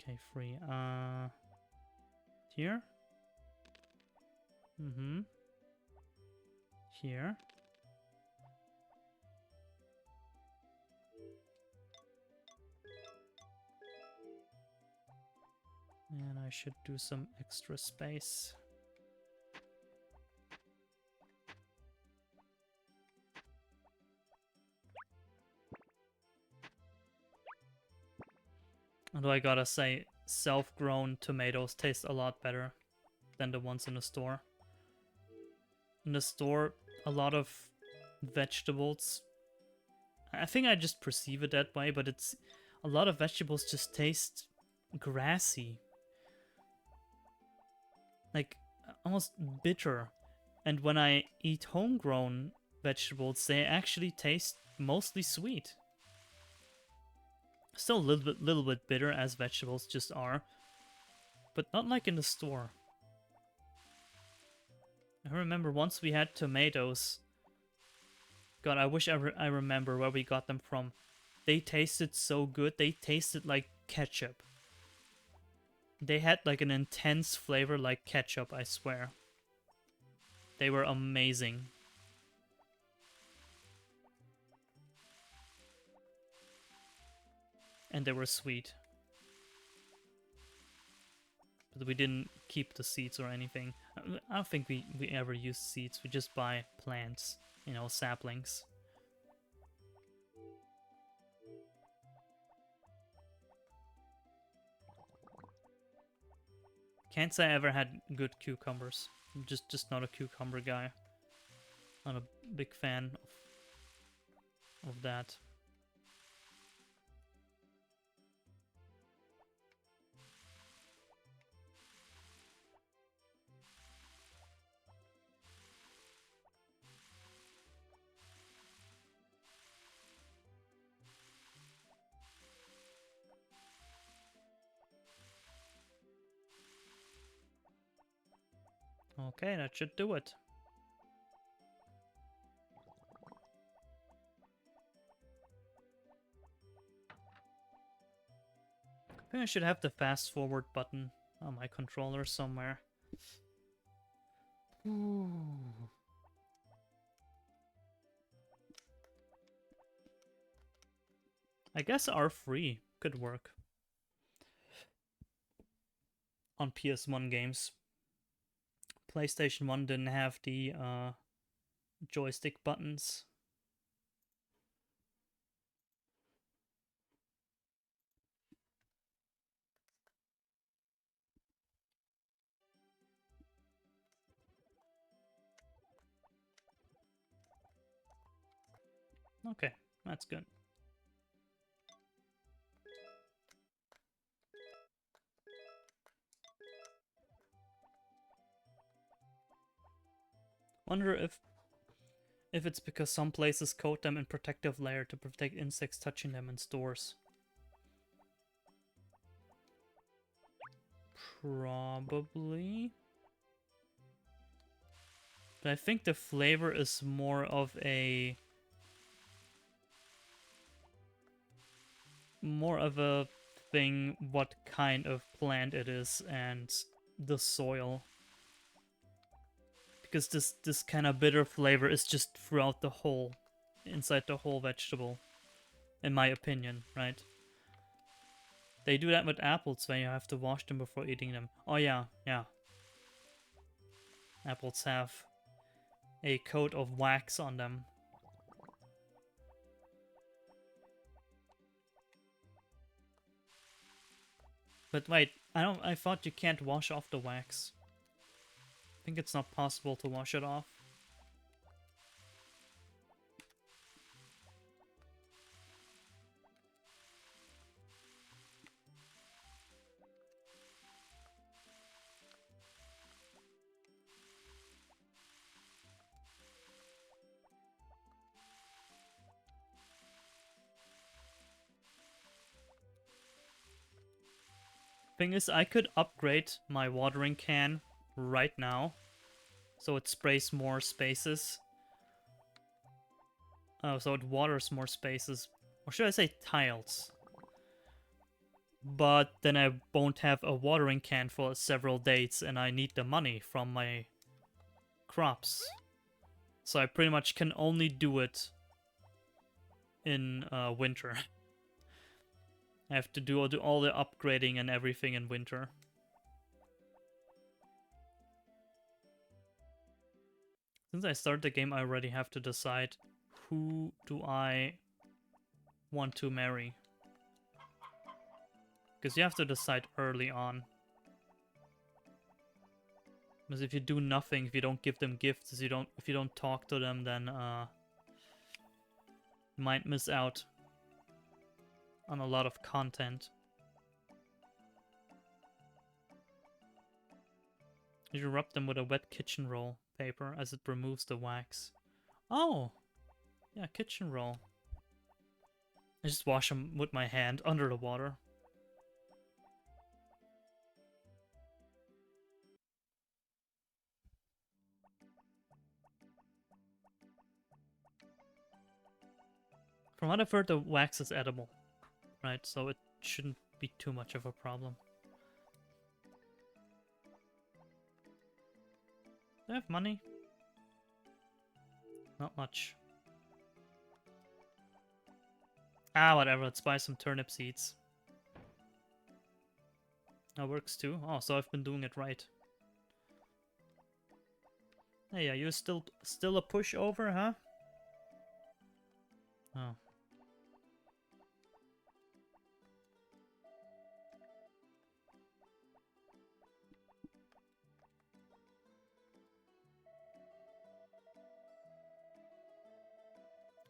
S1: Okay, free. Here? Mm-hmm. Here. And I should do some extra space. Although I gotta say, self-grown tomatoes taste a lot better than the ones in the store. in the store, a lot of vegetables. I think I just perceive it that way, but it's a lot of vegetables just taste grassy. Like almost bitter. And when I eat homegrown vegetables, they actually taste mostly sweet. Still a little bit bitter, as vegetables just are, but not like in the store. I remember once we had tomatoes. God, I wish I remember where we got them from. They tasted so good. They tasted like ketchup. They had like an intense flavor like ketchup, I swear. They were amazing. And they were sweet. But we didn't keep the seeds or anything. I don't think we ever used seeds. We just buy plants, you know, saplings. Can't say I ever had good cucumbers. I'm just not a cucumber guy. Not a big fan of that. Okay, that should do it. I think I should have the fast forward button on my controller somewhere. Ooh. I guess R3 could work on PS1 games. PlayStation 1 didn't have the joystick buttons. Okay, that's good. Wonder if it's because some places coat them in protective layer to protect insects touching them in stores. Probably. But I think the flavor is more of a thing what kind of plant it is and the soil. Because this kind of bitter flavor is just throughout the whole, inside the whole vegetable, in my opinion, right? They do that with apples when you have to wash them before eating them. Oh yeah, yeah. Apples have a coat of wax on them. But wait, I thought you can't wash off the wax. I think it's not possible to wash it off. Thing is, I could upgrade my watering can right now, so it sprays more spaces. Oh, so it waters more spaces. Or should I say tiles? But then I won't have a watering can for several days, and I need the money from my crops. So I pretty much can only do it in winter. I have to do all the upgrading and everything in winter. Since I started the game, I already have to decide who do I want to marry. Because you have to decide early on. Because if you do nothing, if you don't give them gifts, if you don't talk to them, then you might miss out on a lot of content. You should rub them with a wet kitchen roll paper as it removes the wax. Oh! Yeah, kitchen roll. I just wash them with my hand under the water. From what I've heard, the wax is edible, right? So it shouldn't be too much of a problem. Do I have money? Not much. Ah, whatever. Let's buy some turnip seeds. That works too. Oh, so I've been doing it right. Hey, yeah, you still a pushover, huh? Oh.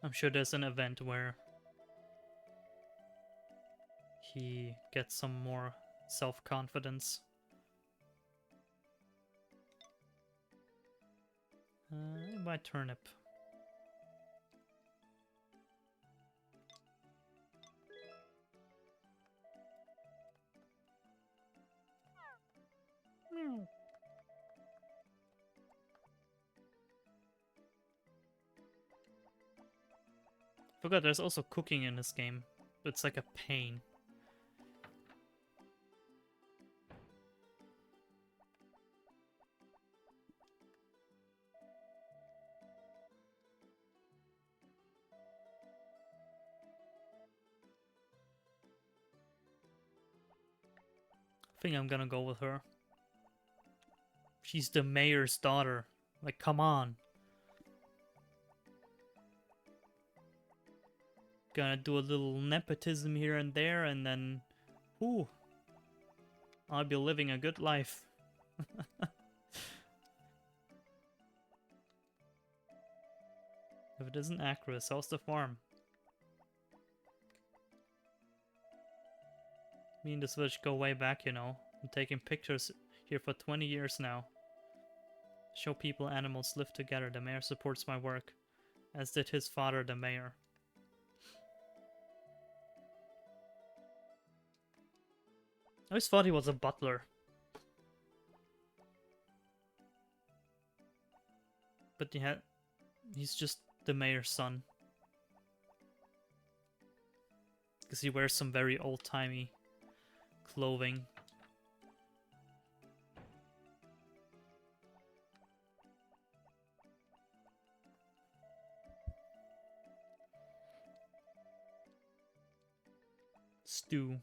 S1: I'm sure there's an event where he gets some more self-confidence. Buy turnip. Forgot there's also cooking in this game. It's like a pain. I think I'm gonna go with her. She's the mayor's daughter. Like, come on. Gonna do a little nepotism here and there, and then... Ooh. I'll be living a good life. If it isn't accurate, how's the farm? Me and the Switch go way back, you know. I'm taking pictures here for 20 years now. Show people animals live together. The mayor supports my work, as did his father, the mayor. I always thought he was a butler. But he's just the mayor's son. Because he wears some very old-timey clothing. Stew.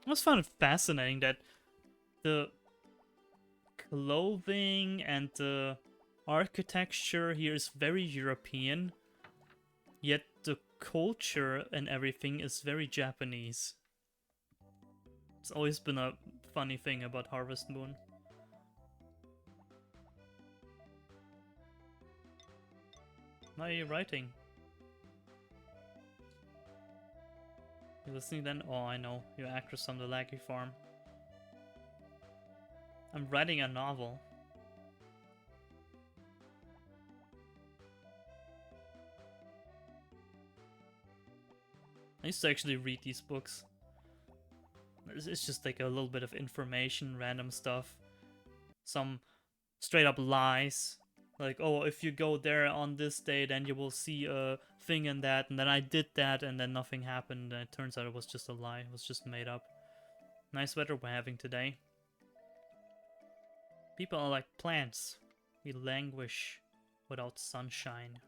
S1: I always found it fascinating that the clothing and the architecture here is very European, yet the culture and everything is very Japanese. It's always been a funny thing about Harvest Moon. What are you writing? You listening then? Oh, I know. You're actress on the Laggy Farm. I'm writing a novel. I used to actually read these books. It's just like a little bit of information, random stuff. Some straight up lies. Like, oh, if you go there on this day, then you will see a thing and that, and then I did that, and then nothing happened, and it turns out it was just a lie. It was just made up. Nice weather we're having today. People are like plants. We languish without sunshine.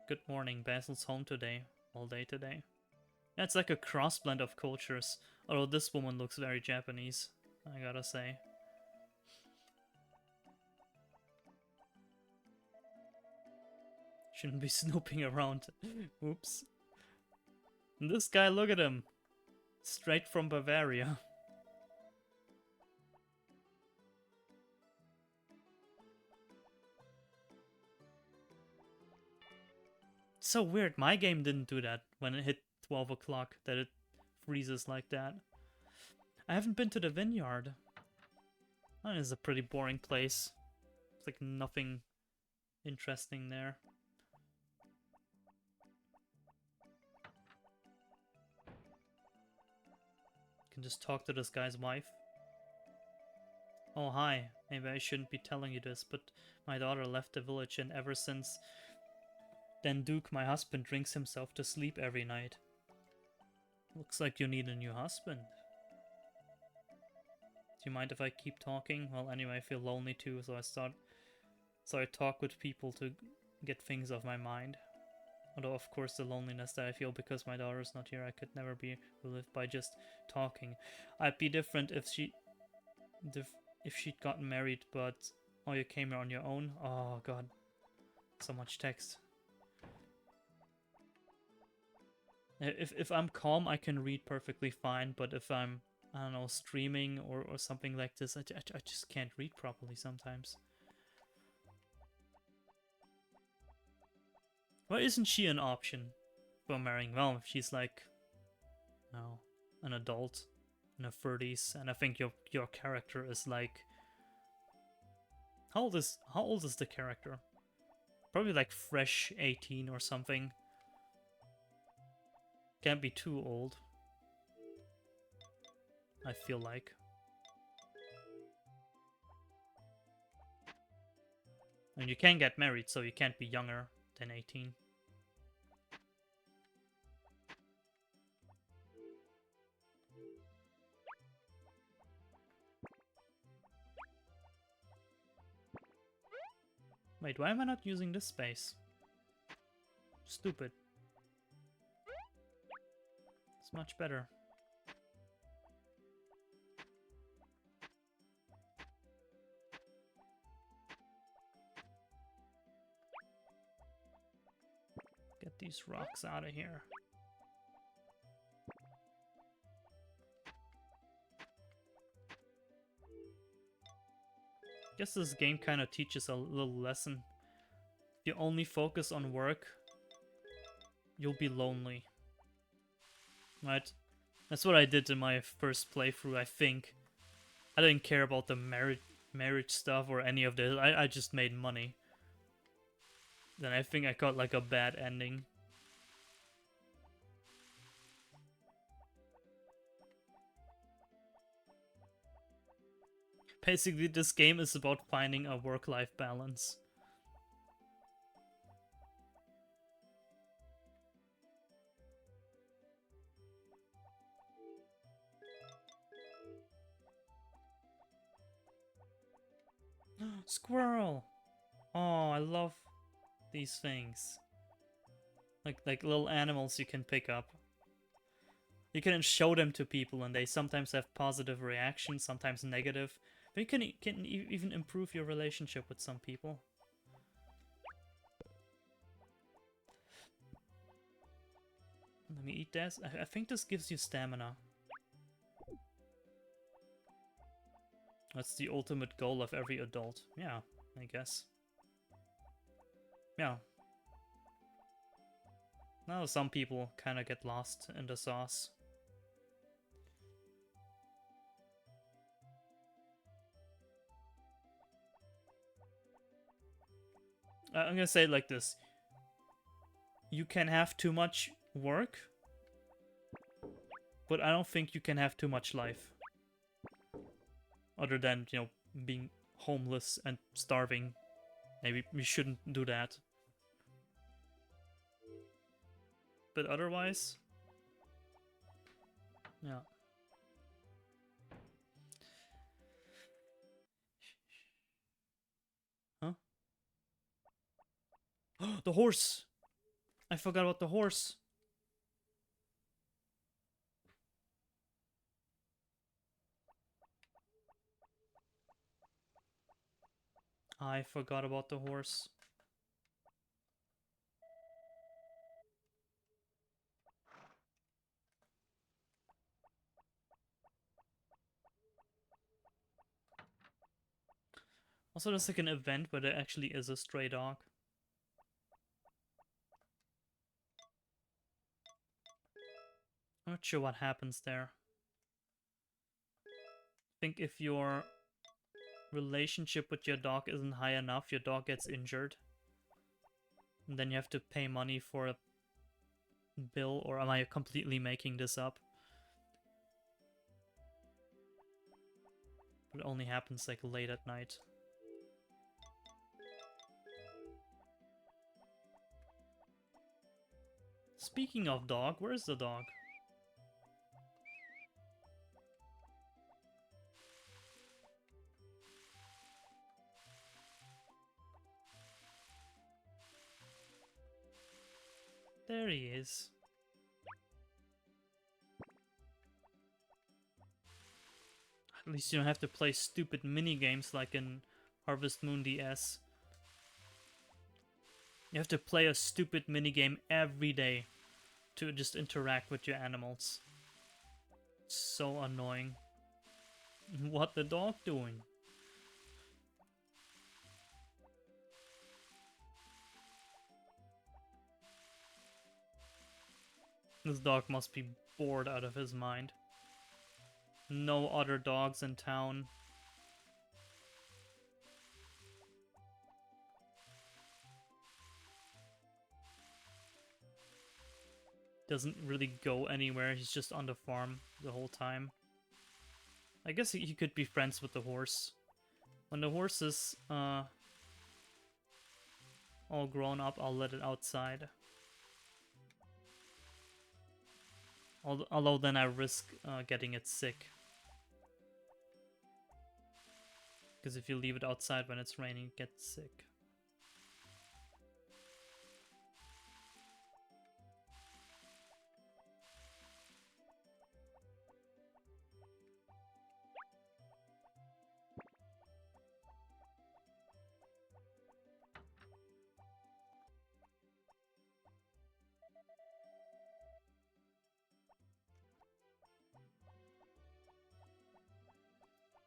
S1: Good morning, Basil's home today. All day today. Yeah, it's like a cross blend of cultures. Although this woman looks very Japanese, I gotta say. Shouldn't be snooping around. Oops. And this guy, look at him. Straight from Bavaria. So weird. My game didn't do that when it hit 12 o'clock, that it freezes like that. I haven't been to the vineyard. That is a pretty boring place. It's like nothing interesting there. Can just talk to this guy's wife. Oh, hi. Maybe I shouldn't be telling you this, but my daughter left the village, and ever since then Duke, my husband, drinks himself to sleep every night. Looks like you need a new husband. Do you mind if I keep talking? Well, anyway, I feel lonely too, so I talk with people to get things off my mind. Although, of course, the loneliness that I feel because my daughter's not here, I could never be relieved by just talking. I'd be different if she'd gotten married, but oh, you came here on your own? Oh god, so much text. If I'm calm, I can read perfectly fine, but if I'm, I don't know, streaming or something like this, I just can't read properly sometimes. Why isn't she an option for marrying? Well, if she's like, no, an adult in her 30s, and I think your character is like, how old is the character? Probably like fresh 18 or something. Can't be too old, I feel like. And you can get married, so you can't be younger than 18. Wait, why am I not using this space? Stupid. It's much better. Get these rocks out of here. Guess this game kind of teaches a little lesson. If you only focus on work, you'll be lonely. Right? That's what I did in my first playthrough, I think. I didn't care about the marriage stuff or any of this. I just made money. Then I think I got like a bad ending. Basically, this game is about finding a work-life balance. Squirrel! Oh, I love these things. Like little animals you can pick up. You can show them to people and they sometimes have positive reactions, sometimes negative. But you can even improve your relationship with some people. Let me eat this. I think this gives you stamina. That's the ultimate goal of every adult. Yeah, I guess. Yeah. Now some people kind of get lost in the sauce. I'm gonna say it like this. You can have too much work, but I don't think you can have too much life. Other than, you know, being homeless and starving. Maybe we shouldn't do that. But otherwise... yeah. Huh? The horse! I forgot about the horse. I forgot about the horse. Also, there's like an event where there actually is a stray dog. I'm not sure what happens there. I think if your relationship with your dog isn't high enough, your dog gets injured. And then you have to pay money for a bill, or am I completely making this up? But it only happens like late at night. Speaking of dog, where's the dog? There he is. At least you don't have to play stupid mini games like in Harvest Moon DS. You have to play a stupid minigame every day to just interact with your animals. So annoying. What the dog doing? This dog must be bored out of his mind. No other dogs in town. Doesn't really go anywhere, he's just on the farm the whole time. I guess he could be friends with the horse. When the horse is all grown up, I'll let it outside. Although then I risk getting it sick. Because if you leave it outside when it's raining, it gets sick.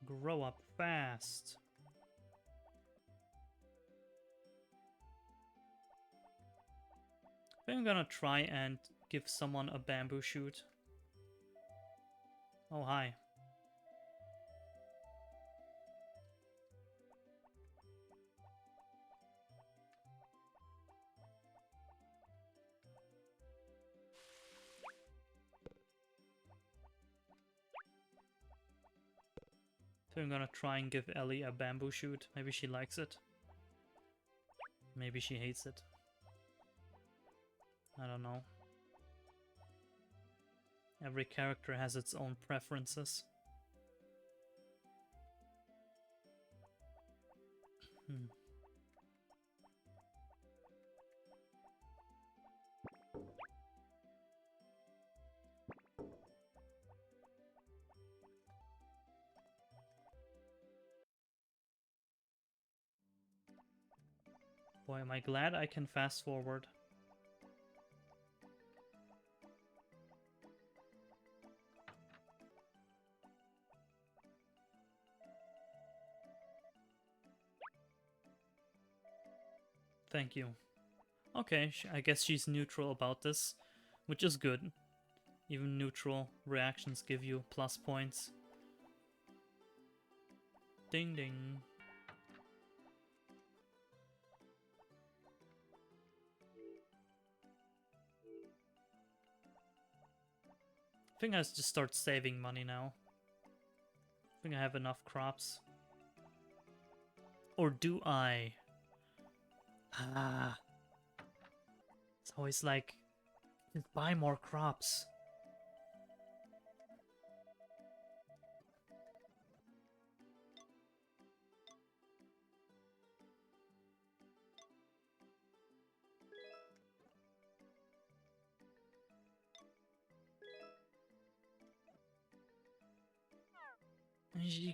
S1: Grow up fast. I think I'm gonna try and give someone a bamboo shoot. Oh, hi. So I'm gonna try and give Ellie a bamboo shoot. Maybe she likes it. Maybe she hates it. I don't know. Every character has its own preferences. Hmm. Boy, am I glad I can fast forward. Thank you. Okay, I guess she's neutral about this, which is good. Even neutral reactions give you plus points. Ding ding. I think I just start saving money now. I think I have enough crops. Or do I? Ah. It's always like, just buy more crops.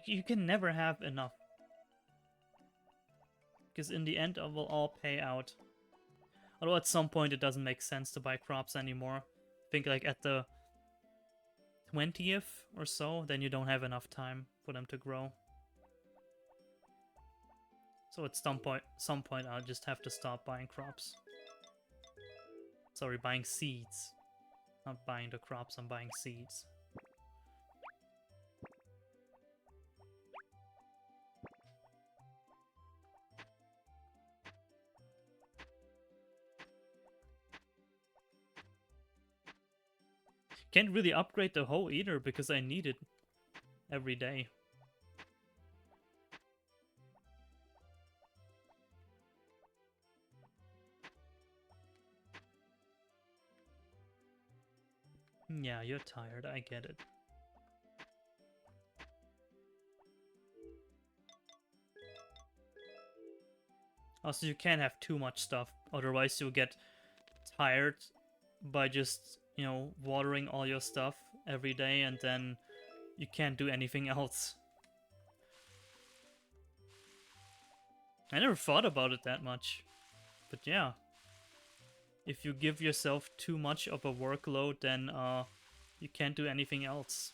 S1: You can never have enough. Because in the end, it will all pay out. Although at some point it doesn't make sense to buy crops anymore. I think like at the 20th or so, then you don't have enough time for them to grow. So at some point I'll just have to stop buying crops. Sorry, buying seeds. Not buying the crops, I'm buying seeds. Can't really upgrade the hoe either because I need it every day. Yeah, you're tired, I get it. Also, you can't have too much stuff, otherwise you'll get tired by just, you know, watering all your stuff every day and then you can't do anything else. I never thought about it that much, but yeah. If you give yourself too much of a workload, then you can't do anything else,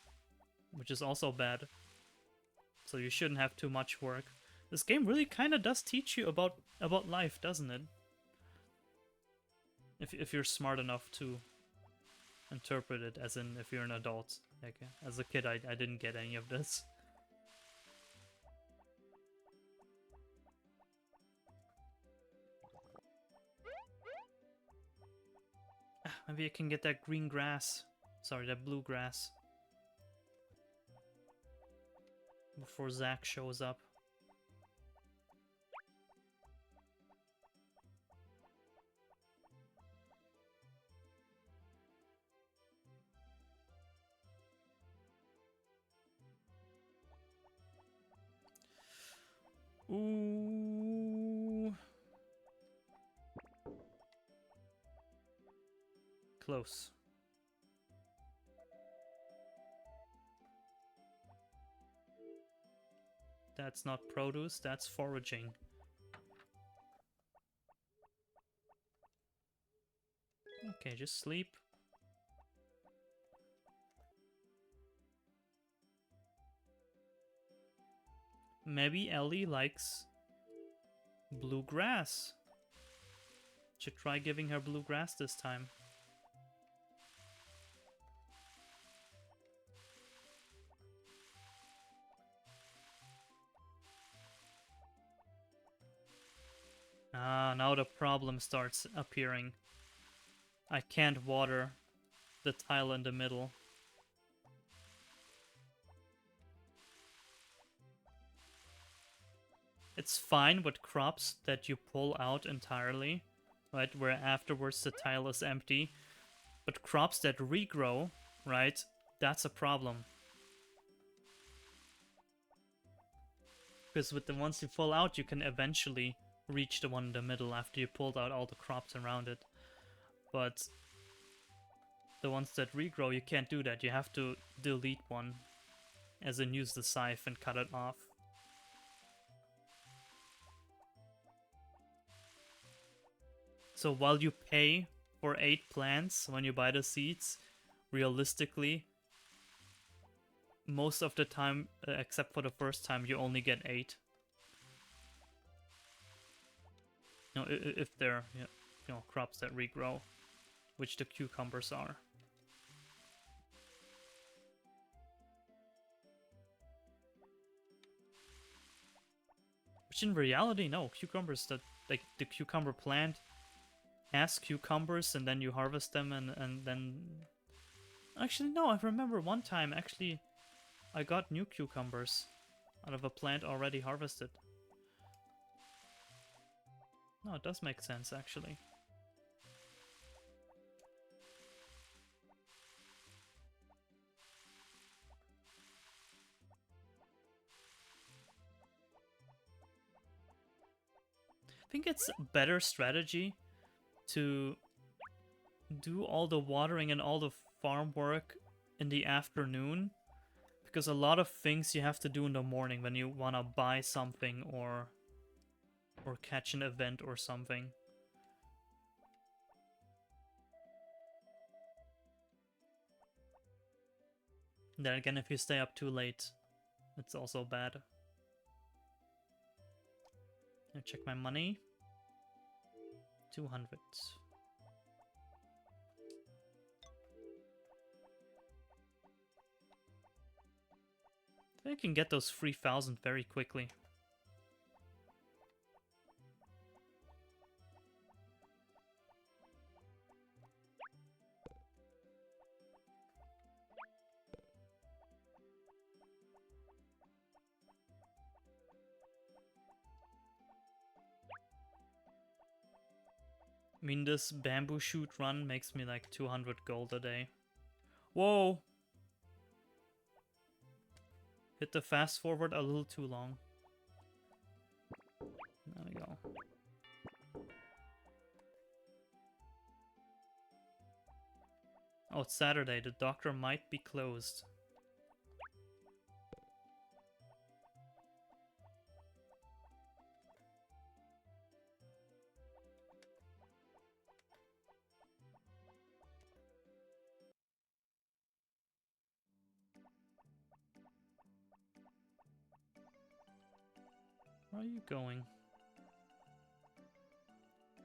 S1: which is also bad. So you shouldn't have too much work. This game really kind of does teach you about life, doesn't it? If you're smart enough to interpret it, as in if you're an adult. Like, as a kid, I didn't get any of this. Maybe I can get that green grass. Sorry, that blue grass. Before Zach shows up. Ooh. Close. That's not produce, that's foraging. Okay, just sleep. Maybe Ellie likes blue grass. Should try giving her blue grass this time. Ah, now the problem starts appearing. I can't water the tile in the middle. It's fine with crops that you pull out entirely, right, where afterwards the tile is empty. But crops that regrow, right, that's a problem. Because with the ones you pull out, you can eventually reach the one in the middle after you pulled out all the crops around it. But the ones that regrow, you can't do that. You have to delete one, as in use the scythe and cut it off. So while you pay for 8 plants when you buy the seeds, realistically, most of the time, except for the first time, you only get 8. You know, if they're, you know, crops that regrow, which the cucumbers are. Which in reality, no, cucumbers, that, like, the cucumber plant has cucumbers and then you harvest them and then... Actually, no, I remember one time, actually, I got new cucumbers out of a plant already harvested. No, it does make sense, actually. I think it's a better strategy to do all the watering and all the farm work in the afternoon, because a lot of things you have to do in the morning when you want to buy something or catch an event or something. Then again, if you stay up too late, it's also bad. I check my money. 200. I can get those 3,000 very quickly. I mean, this bamboo shoot run makes me like 200 gold a day. Whoa! Hit the fast forward a little too long. There we go. Oh, it's Saturday. The doctor might be closed. Where are you going?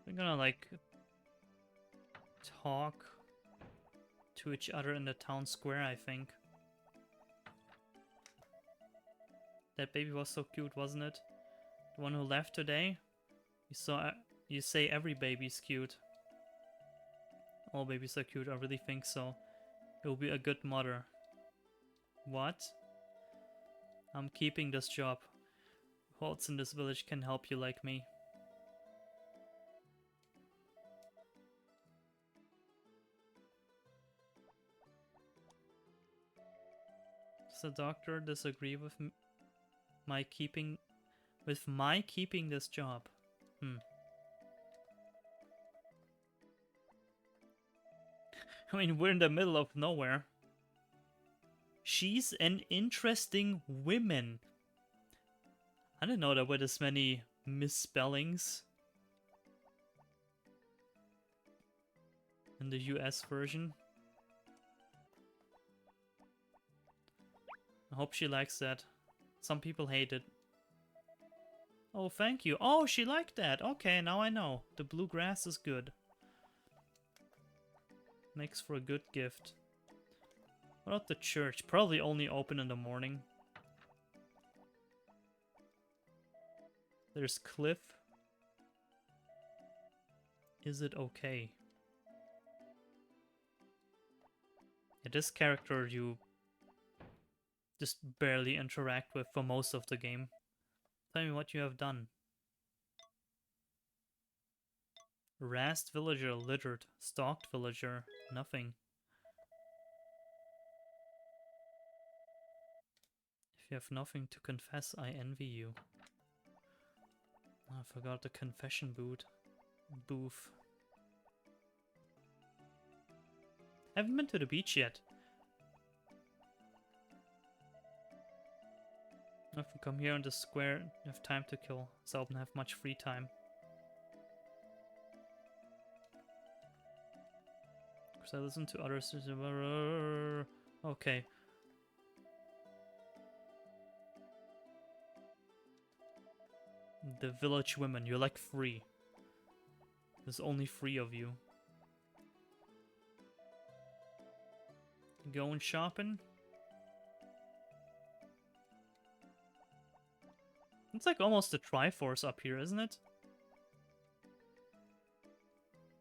S1: We're gonna, like, talk to each other in the town square, I think. That baby was so cute, wasn't it? The one who left today? You say every baby's cute. All babies are cute, I really think so. You'll be a good mother. What? I'm keeping this job. Who else in this village can help you like me? Does the doctor disagree with my keeping this job? I mean, we're in the middle of nowhere. She's an interesting woman. I didn't know there were this many misspellings in the US version. I hope she likes that. Some people hate it. Oh, thank you. Oh, she liked that. Okay, now I know. The blue grass is good. Makes for a good gift. What about the church? Probably only open in the morning. There's Cliff. Is it okay? Yeah, this character you just barely interact with for most of the game. Tell me what you have done. Harassed villager, littered. Stalked villager, nothing. If you have nothing to confess, I envy you. Oh, I forgot the confession booth. Haven't been to the beach yet. If we come here on the square, you have time to kill, so I don't have much free time. Because I listen to others. Okay. The village women, you're like 3. There's only 3 of you. Going shopping? It's like almost a Triforce up here, isn't it?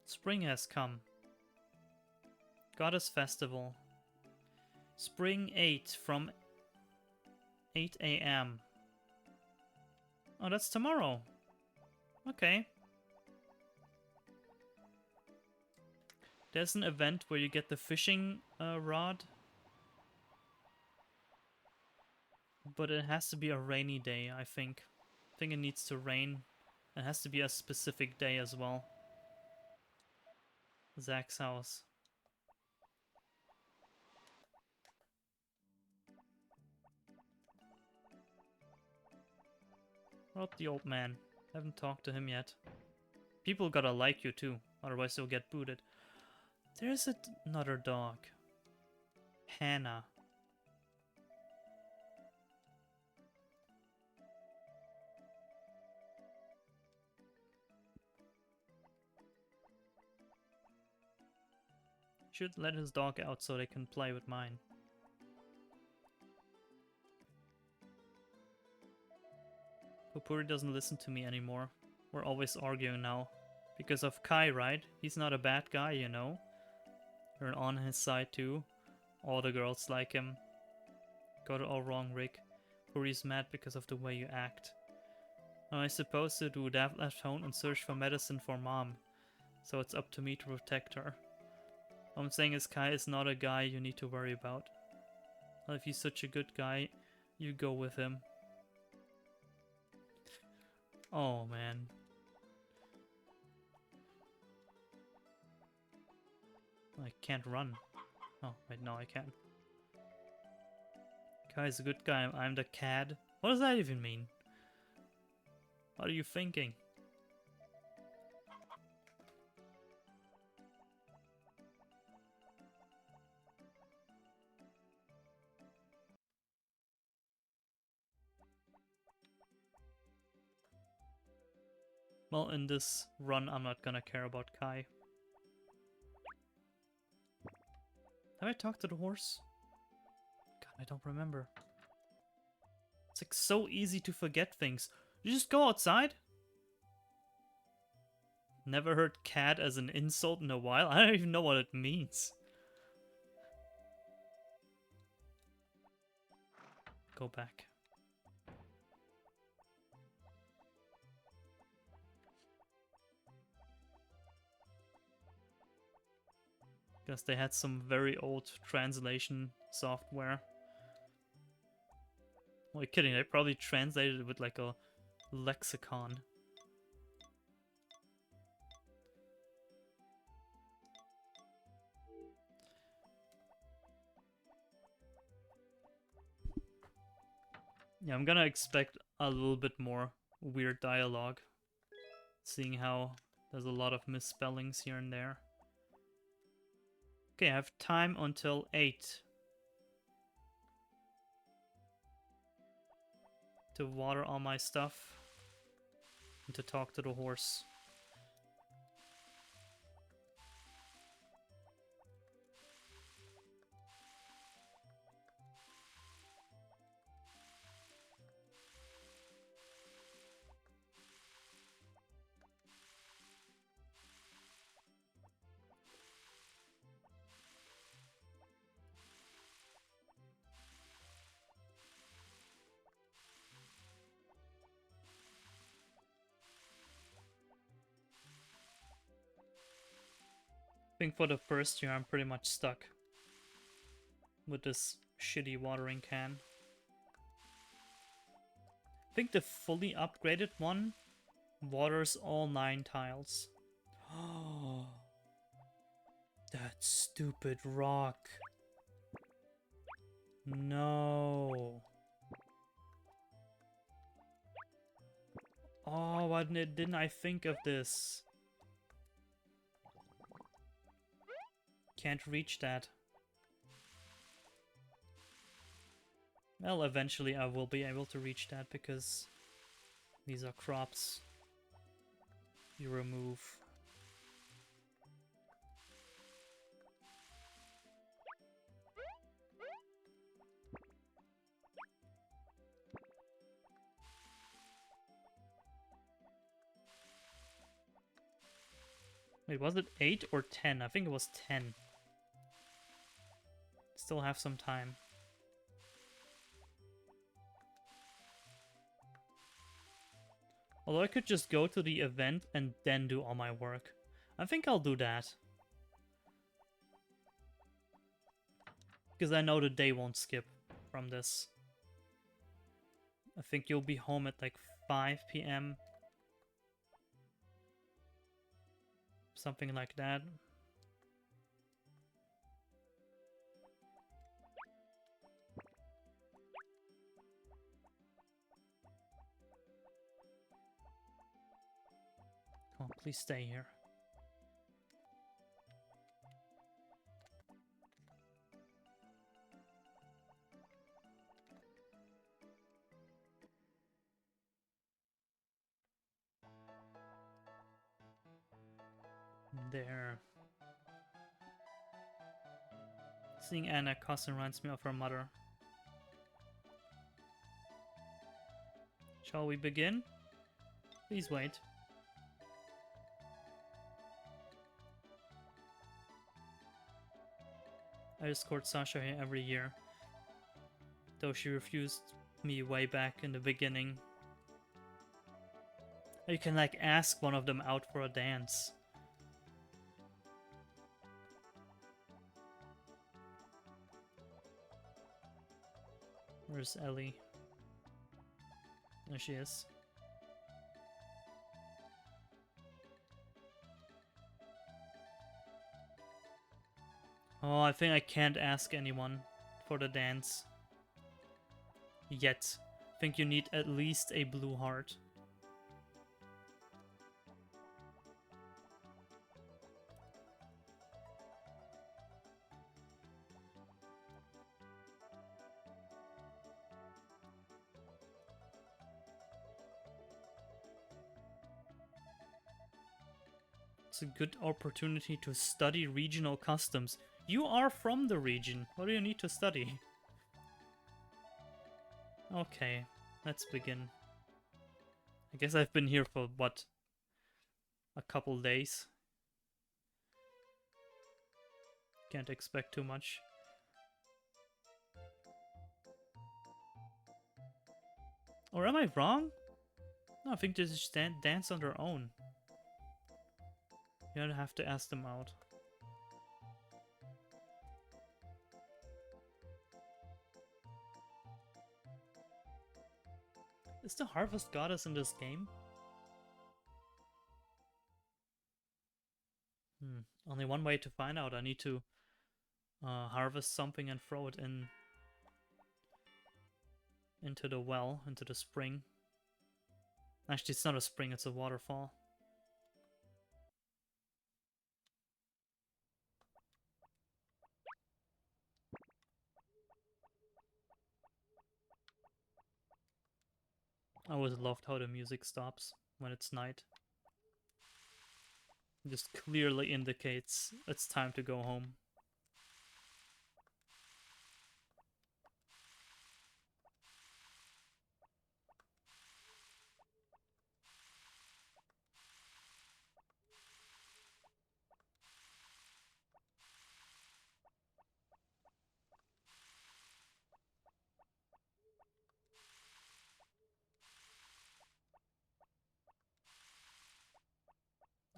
S1: Spring has come. Goddess Festival. Spring 8 from 8 a.m. Oh, that's tomorrow. Okay. There's an event where you get the fishing rod. But it has to be a rainy day, I think. I think it needs to rain. It has to be a specific day as well. Zach's house. What about the old man? Haven't talked to him yet. People gotta like you too, otherwise they'll get booted. There's another dog. Hannah. Should let his dog out so they can play with mine. Pupuri doesn't listen to me anymore. We're always arguing now. Because of Kai, right? He's not a bad guy, you know? You're on his side too. All the girls like him. Got it all wrong, Rick. Puri's mad because of the way you act. I suppose that would have left home and searched for medicine for mom. So it's up to me to protect her. All I'm saying is Kai is not a guy you need to worry about. Well, if he's such a good guy, you go with him. Oh man. I can't run. Oh, wait, no, I can. Kai's a good guy, I'm the cad. What does that even mean? What are you thinking? Well, in this run, I'm not gonna care about Kai. Have I talked to the horse? God, I don't remember. It's like so easy to forget things. You just go outside? Never heard cat as an insult in a while. I don't even know what it means. Go back. Guess they had some very old translation software. Well, you're kidding, they probably translated it with like a lexicon. Yeah, I'm gonna expect a little bit more weird dialogue, seeing how there's a lot of misspellings here and there. Okay, I have time until 8 to water all my stuff and to talk to the horse. I think for the first year I'm pretty much stuck with this shitty watering can. I think the fully upgraded one waters all 9 tiles. Oh, that stupid rock. No. Oh, why didn't I think of this? Can't reach that. Well, eventually I will be able to reach that because these are crops you remove. Wait, was it 8 or 10? I think it was 10. Still have some time. Although I could just go to the event and then do all my work. I think I'll do that. Because I know the day won't skip from this. I think you'll be home at like 5 p.m. Something like that. Come on, please stay here. There. Seeing Anna cuss reminds me of her mother. Shall we begin? Please wait. I escort Sasha here every year, though she refused me way back in the beginning. You can like ask one of them out for a dance. Where's Ellie? There she is. Oh, I think I can't ask anyone for the dance. Yet. I think you need at least a blue heart. It's a good opportunity to study regional customs. You are from the region. What do you need to study? Okay, let's begin. I guess I've been here for, what, a couple days? Can't expect too much. Or am I wrong? No, I think they just dance on their own. You don't have to ask them out. Is the harvest goddess in this game? Only one way to find out. I need to harvest something and throw it into the well, into the spring. Actually, it's not a spring, it's a waterfall. I always loved how the music stops when it's night. It just clearly indicates it's time to go home.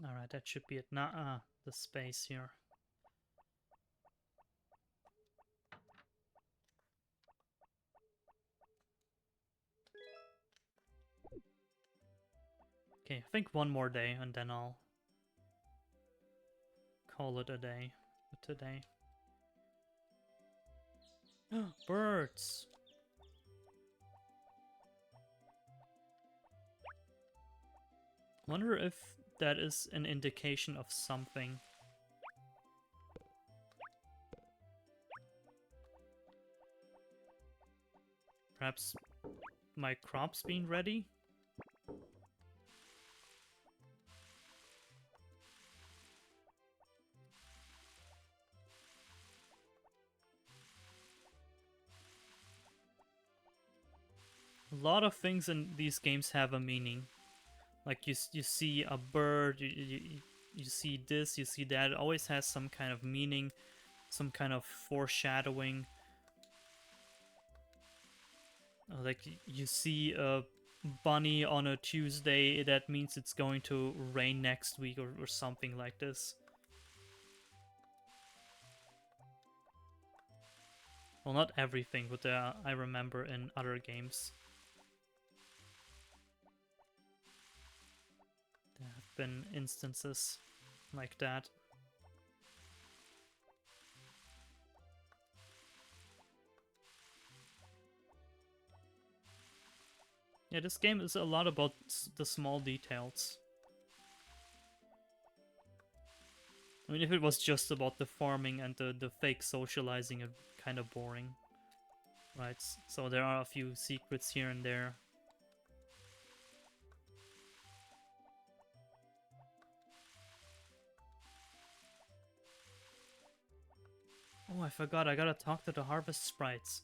S1: Alright, that should be it. Nah, the space here. Okay, I think one more day and then I'll call it a day for today. Birds! Wonder if that is an indication of something. Perhaps my crops being ready? A lot of things in these games have a meaning. Like you see a bird, you see this, you see that. It always has some kind of meaning, some kind of foreshadowing. Like you see a bunny on a Tuesday, that means it's going to rain next week or something like this. Well, not everything, but I remember in other games. There have been instances like that. Yeah, this game is a lot about the small details. I mean, if it was just about the farming and the fake socializing, it's kind of boring. Right, so there are a few secrets here and there. Oh, I forgot. I gotta talk to the harvest sprites.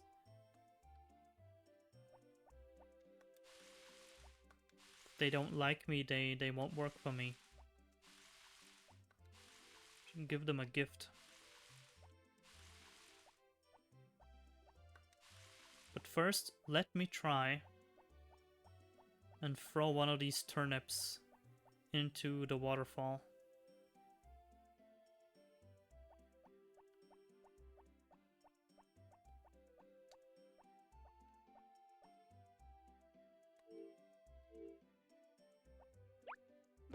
S1: If they don't like me, they won't work for me. Should give them a gift. But first, let me try and throw one of these turnips into the waterfall.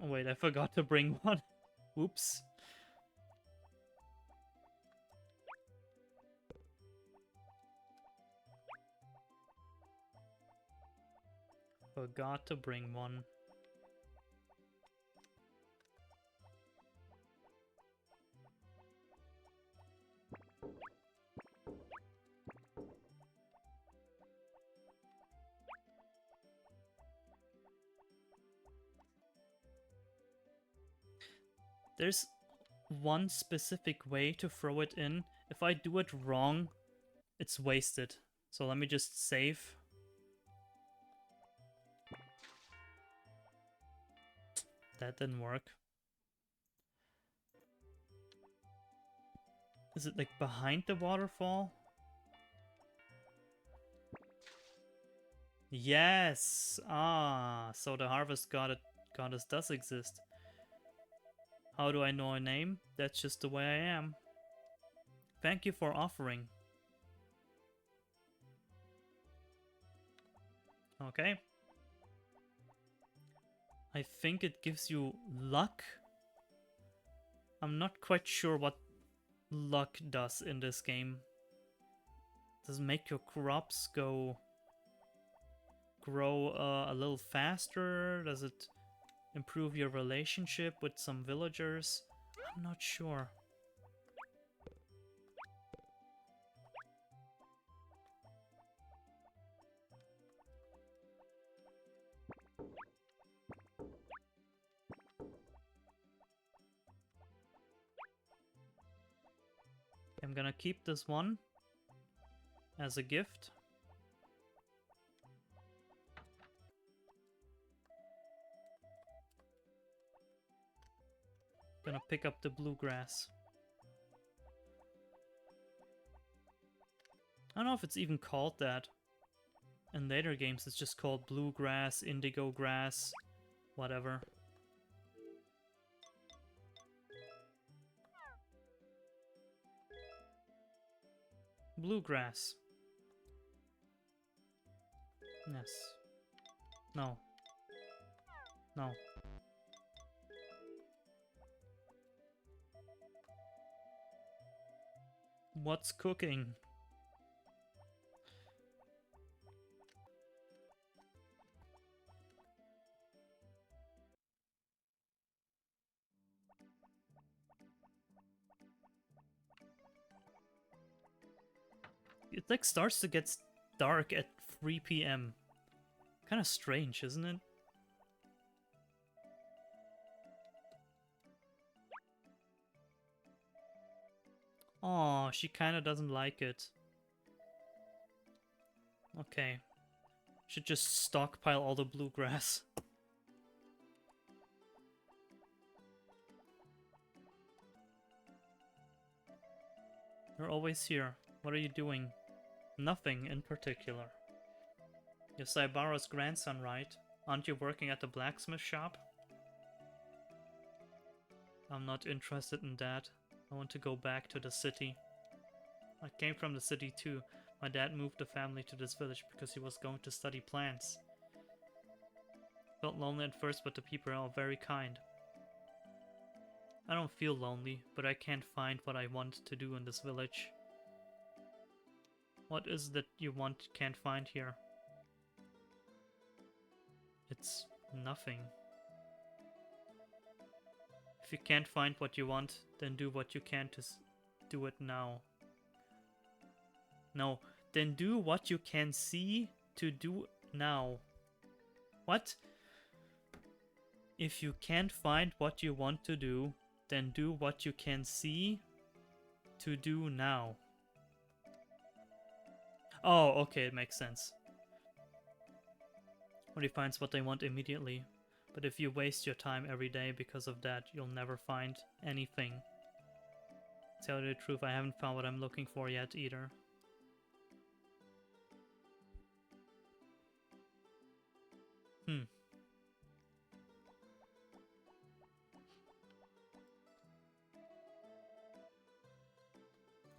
S1: Oh wait, I forgot to bring one. Oops. Forgot to bring one. There's one specific way to throw it in. If I do it wrong, it's wasted. So let me just save. That didn't work. Is it like behind the waterfall? Yes! Ah, so the harvest goddess does exist. How do I know a name? That's just the way I am. Thank you for offering. Okay. I think it gives you luck. I'm not quite sure what luck does in this game. Does it make your crops grow a little faster? Does it improve your relationship with some villagers? I'm not sure. I'm gonna keep this one as a gift. Gonna pick up the bluegrass. I don't know if it's even called that. In later games it's just called bluegrass, indigo grass, whatever. Bluegrass. Yes. No. No. What's cooking? It like starts to get dark at 3 p.m. Kind of strange, isn't it? Oh, she kind of doesn't like it. Okay. Should just stockpile all the bluegrass. You're always here. What are you doing? Nothing in particular. You're Saibara's grandson, right? Aren't you working at the blacksmith shop? I'm not interested in that. I want to go back to the city. I came from the city too. My dad moved the family to this village because he was going to study plants. Felt lonely at first, but the people are all very kind. I don't feel lonely, but I can't find what I want to do in this village. What is that you can't find here? It's nothing. If you can't find what you want, then do what you can to do it now. No, then do what you can see to do now. What? If you can't find what you want to do, then do what you can see to do now. Oh, okay, it makes sense. Nobody finds what they want immediately. But if you waste your time every day because of that, you'll never find anything. To tell you the truth, I haven't found what I'm looking for yet either.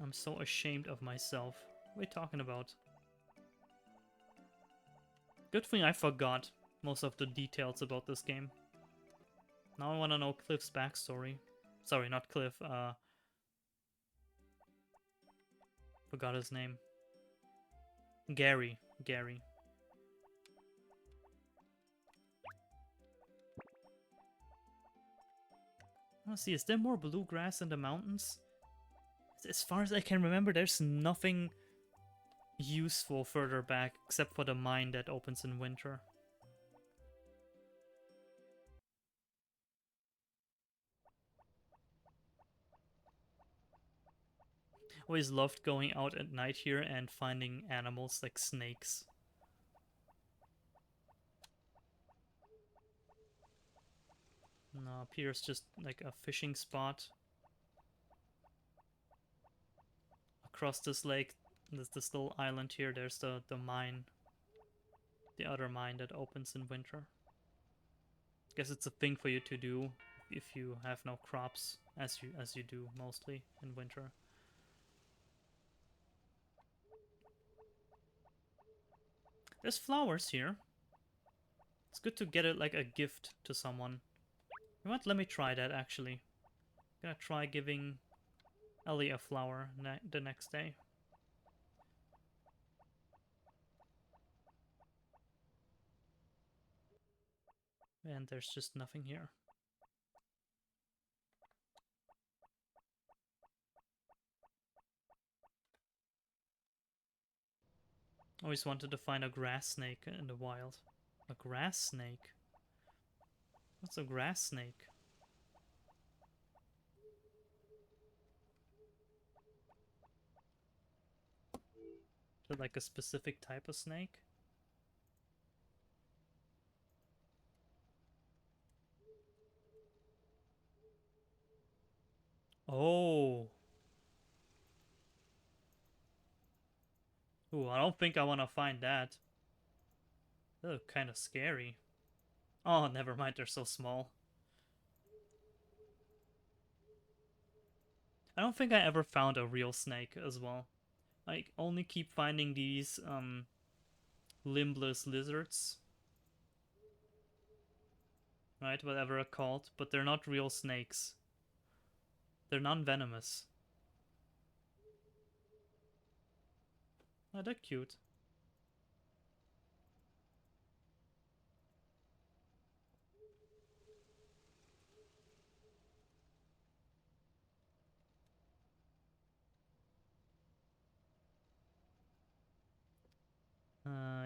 S1: I'm so ashamed of myself. What are we talking about? Good thing I forgot most of the details about this game. Now I want to know Cliff's backstory. Sorry, not Cliff. Forgot his name. Gary. Gary. I want to see, is there more bluegrass in the mountains? As far as I can remember, there's nothing useful further back except for the mine that opens in winter. Always loved going out at night here and finding animals like snakes. No, up here's just like a fishing spot. Across this lake, this little island here, there's the mine. The other mine that opens in winter. Guess it's a thing for you to do if you have no crops, as you do mostly in winter. There's flowers here. It's good to get it like a gift to someone. You know what? Let me try that actually. I'm gonna try giving Ellie a flower the next day. And there's just nothing here. Always wanted to find a grass snake in the wild. A grass snake? What's a grass snake? Is it like a specific type of snake? Oh. Ooh, I don't think I want to find that. They look kind of scary. Oh, never mind, they're so small. I don't think I ever found a real snake as well. I only keep finding these limbless lizards. Right, whatever they're called, but they're not real snakes. They're non-venomous. Oh, they're cute.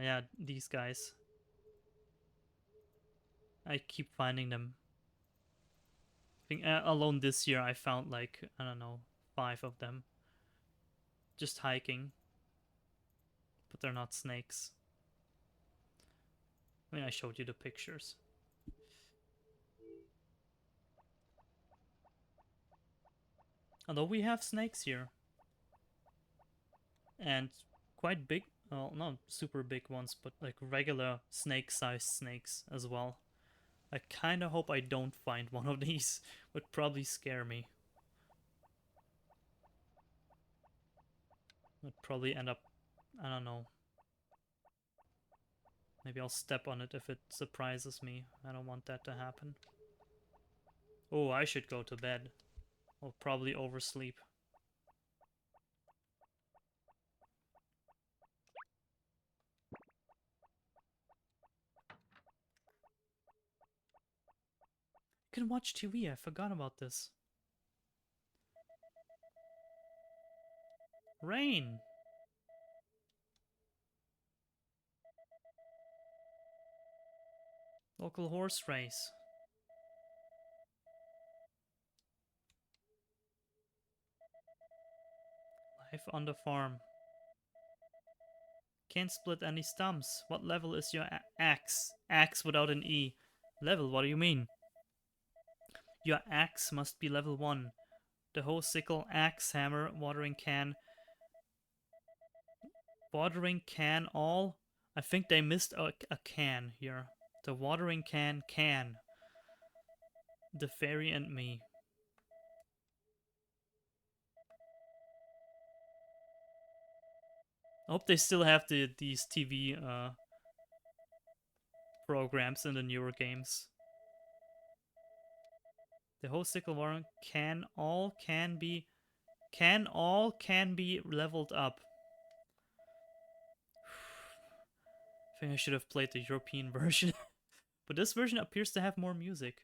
S1: Yeah, these guys. I keep finding them. I think alone this year I found like, I don't know, 5 of them. Just hiking. But they're not snakes. I mean, I showed you the pictures. Although we have snakes here. And quite big, well, not super big ones, but like regular snake-sized snakes as well. I kind of hope I don't find one of these. Would probably scare me. Would probably end up, I don't know. Maybe I'll step on it if it surprises me. I don't want that to happen. Oh, I should go to bed. I'll probably oversleep. You can watch TV, I forgot about this. Rain! Local horse race. Life on the farm. Can't split any stumps. What level is your axe? Axe without an E. Level, what do you mean? Your axe must be level 1. The hoe, sickle, axe, hammer, watering can. Watering can all? I think they missed a can here. The watering can. The fairy and me. I hope they still have these TV programs in the newer games. The hoe, sickle, watering can all can be leveled up. I think I should have played the European version. But this version appears to have more music.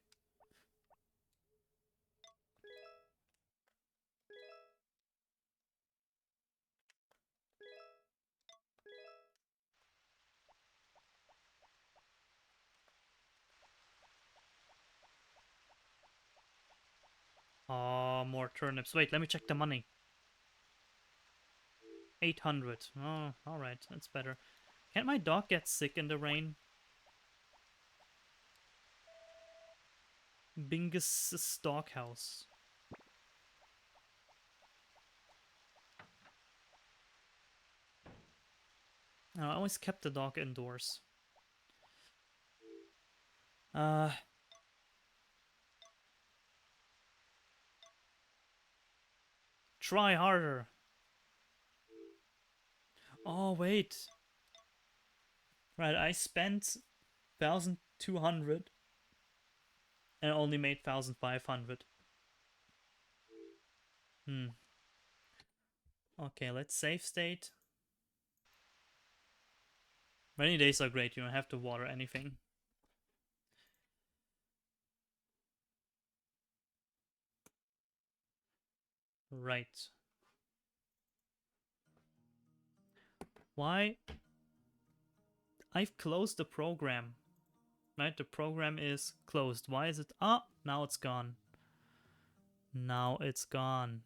S1: Oh, more turnips. Wait, let me check the money. 800. Oh, alright, that's better. Can't my dog get sick in the rain? Bingus' doghouse. I always kept the dog indoors. Try harder. Oh, wait. Right, I spent 1,200 and only made 1,500. Okay, let's save state. Rainy days are great, you don't have to water anything. Right. Why? I've closed the program. Right, the program is closed. Why is it? Ah, now it's gone. Now it's gone.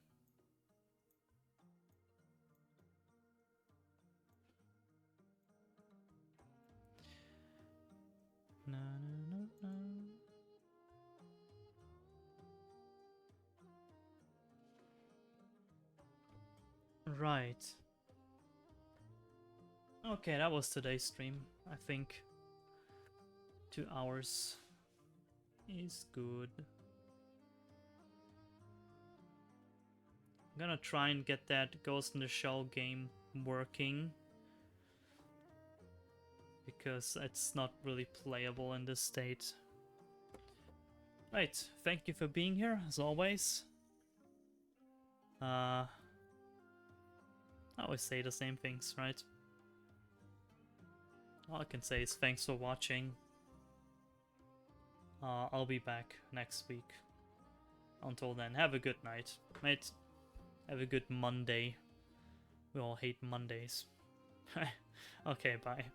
S1: Na, na, na, na. Right. Okay, that was today's stream. I think 2 hours is good. I'm gonna try and get that Ghost in the Shell game working, because it's not really playable in this state. Right, thank you for being here, as always. I always say the same things, right? All I can say is thanks for watching. I'll be back next week. Until then, have a good night. Mate, have a good Monday. We all hate Mondays. Okay, bye.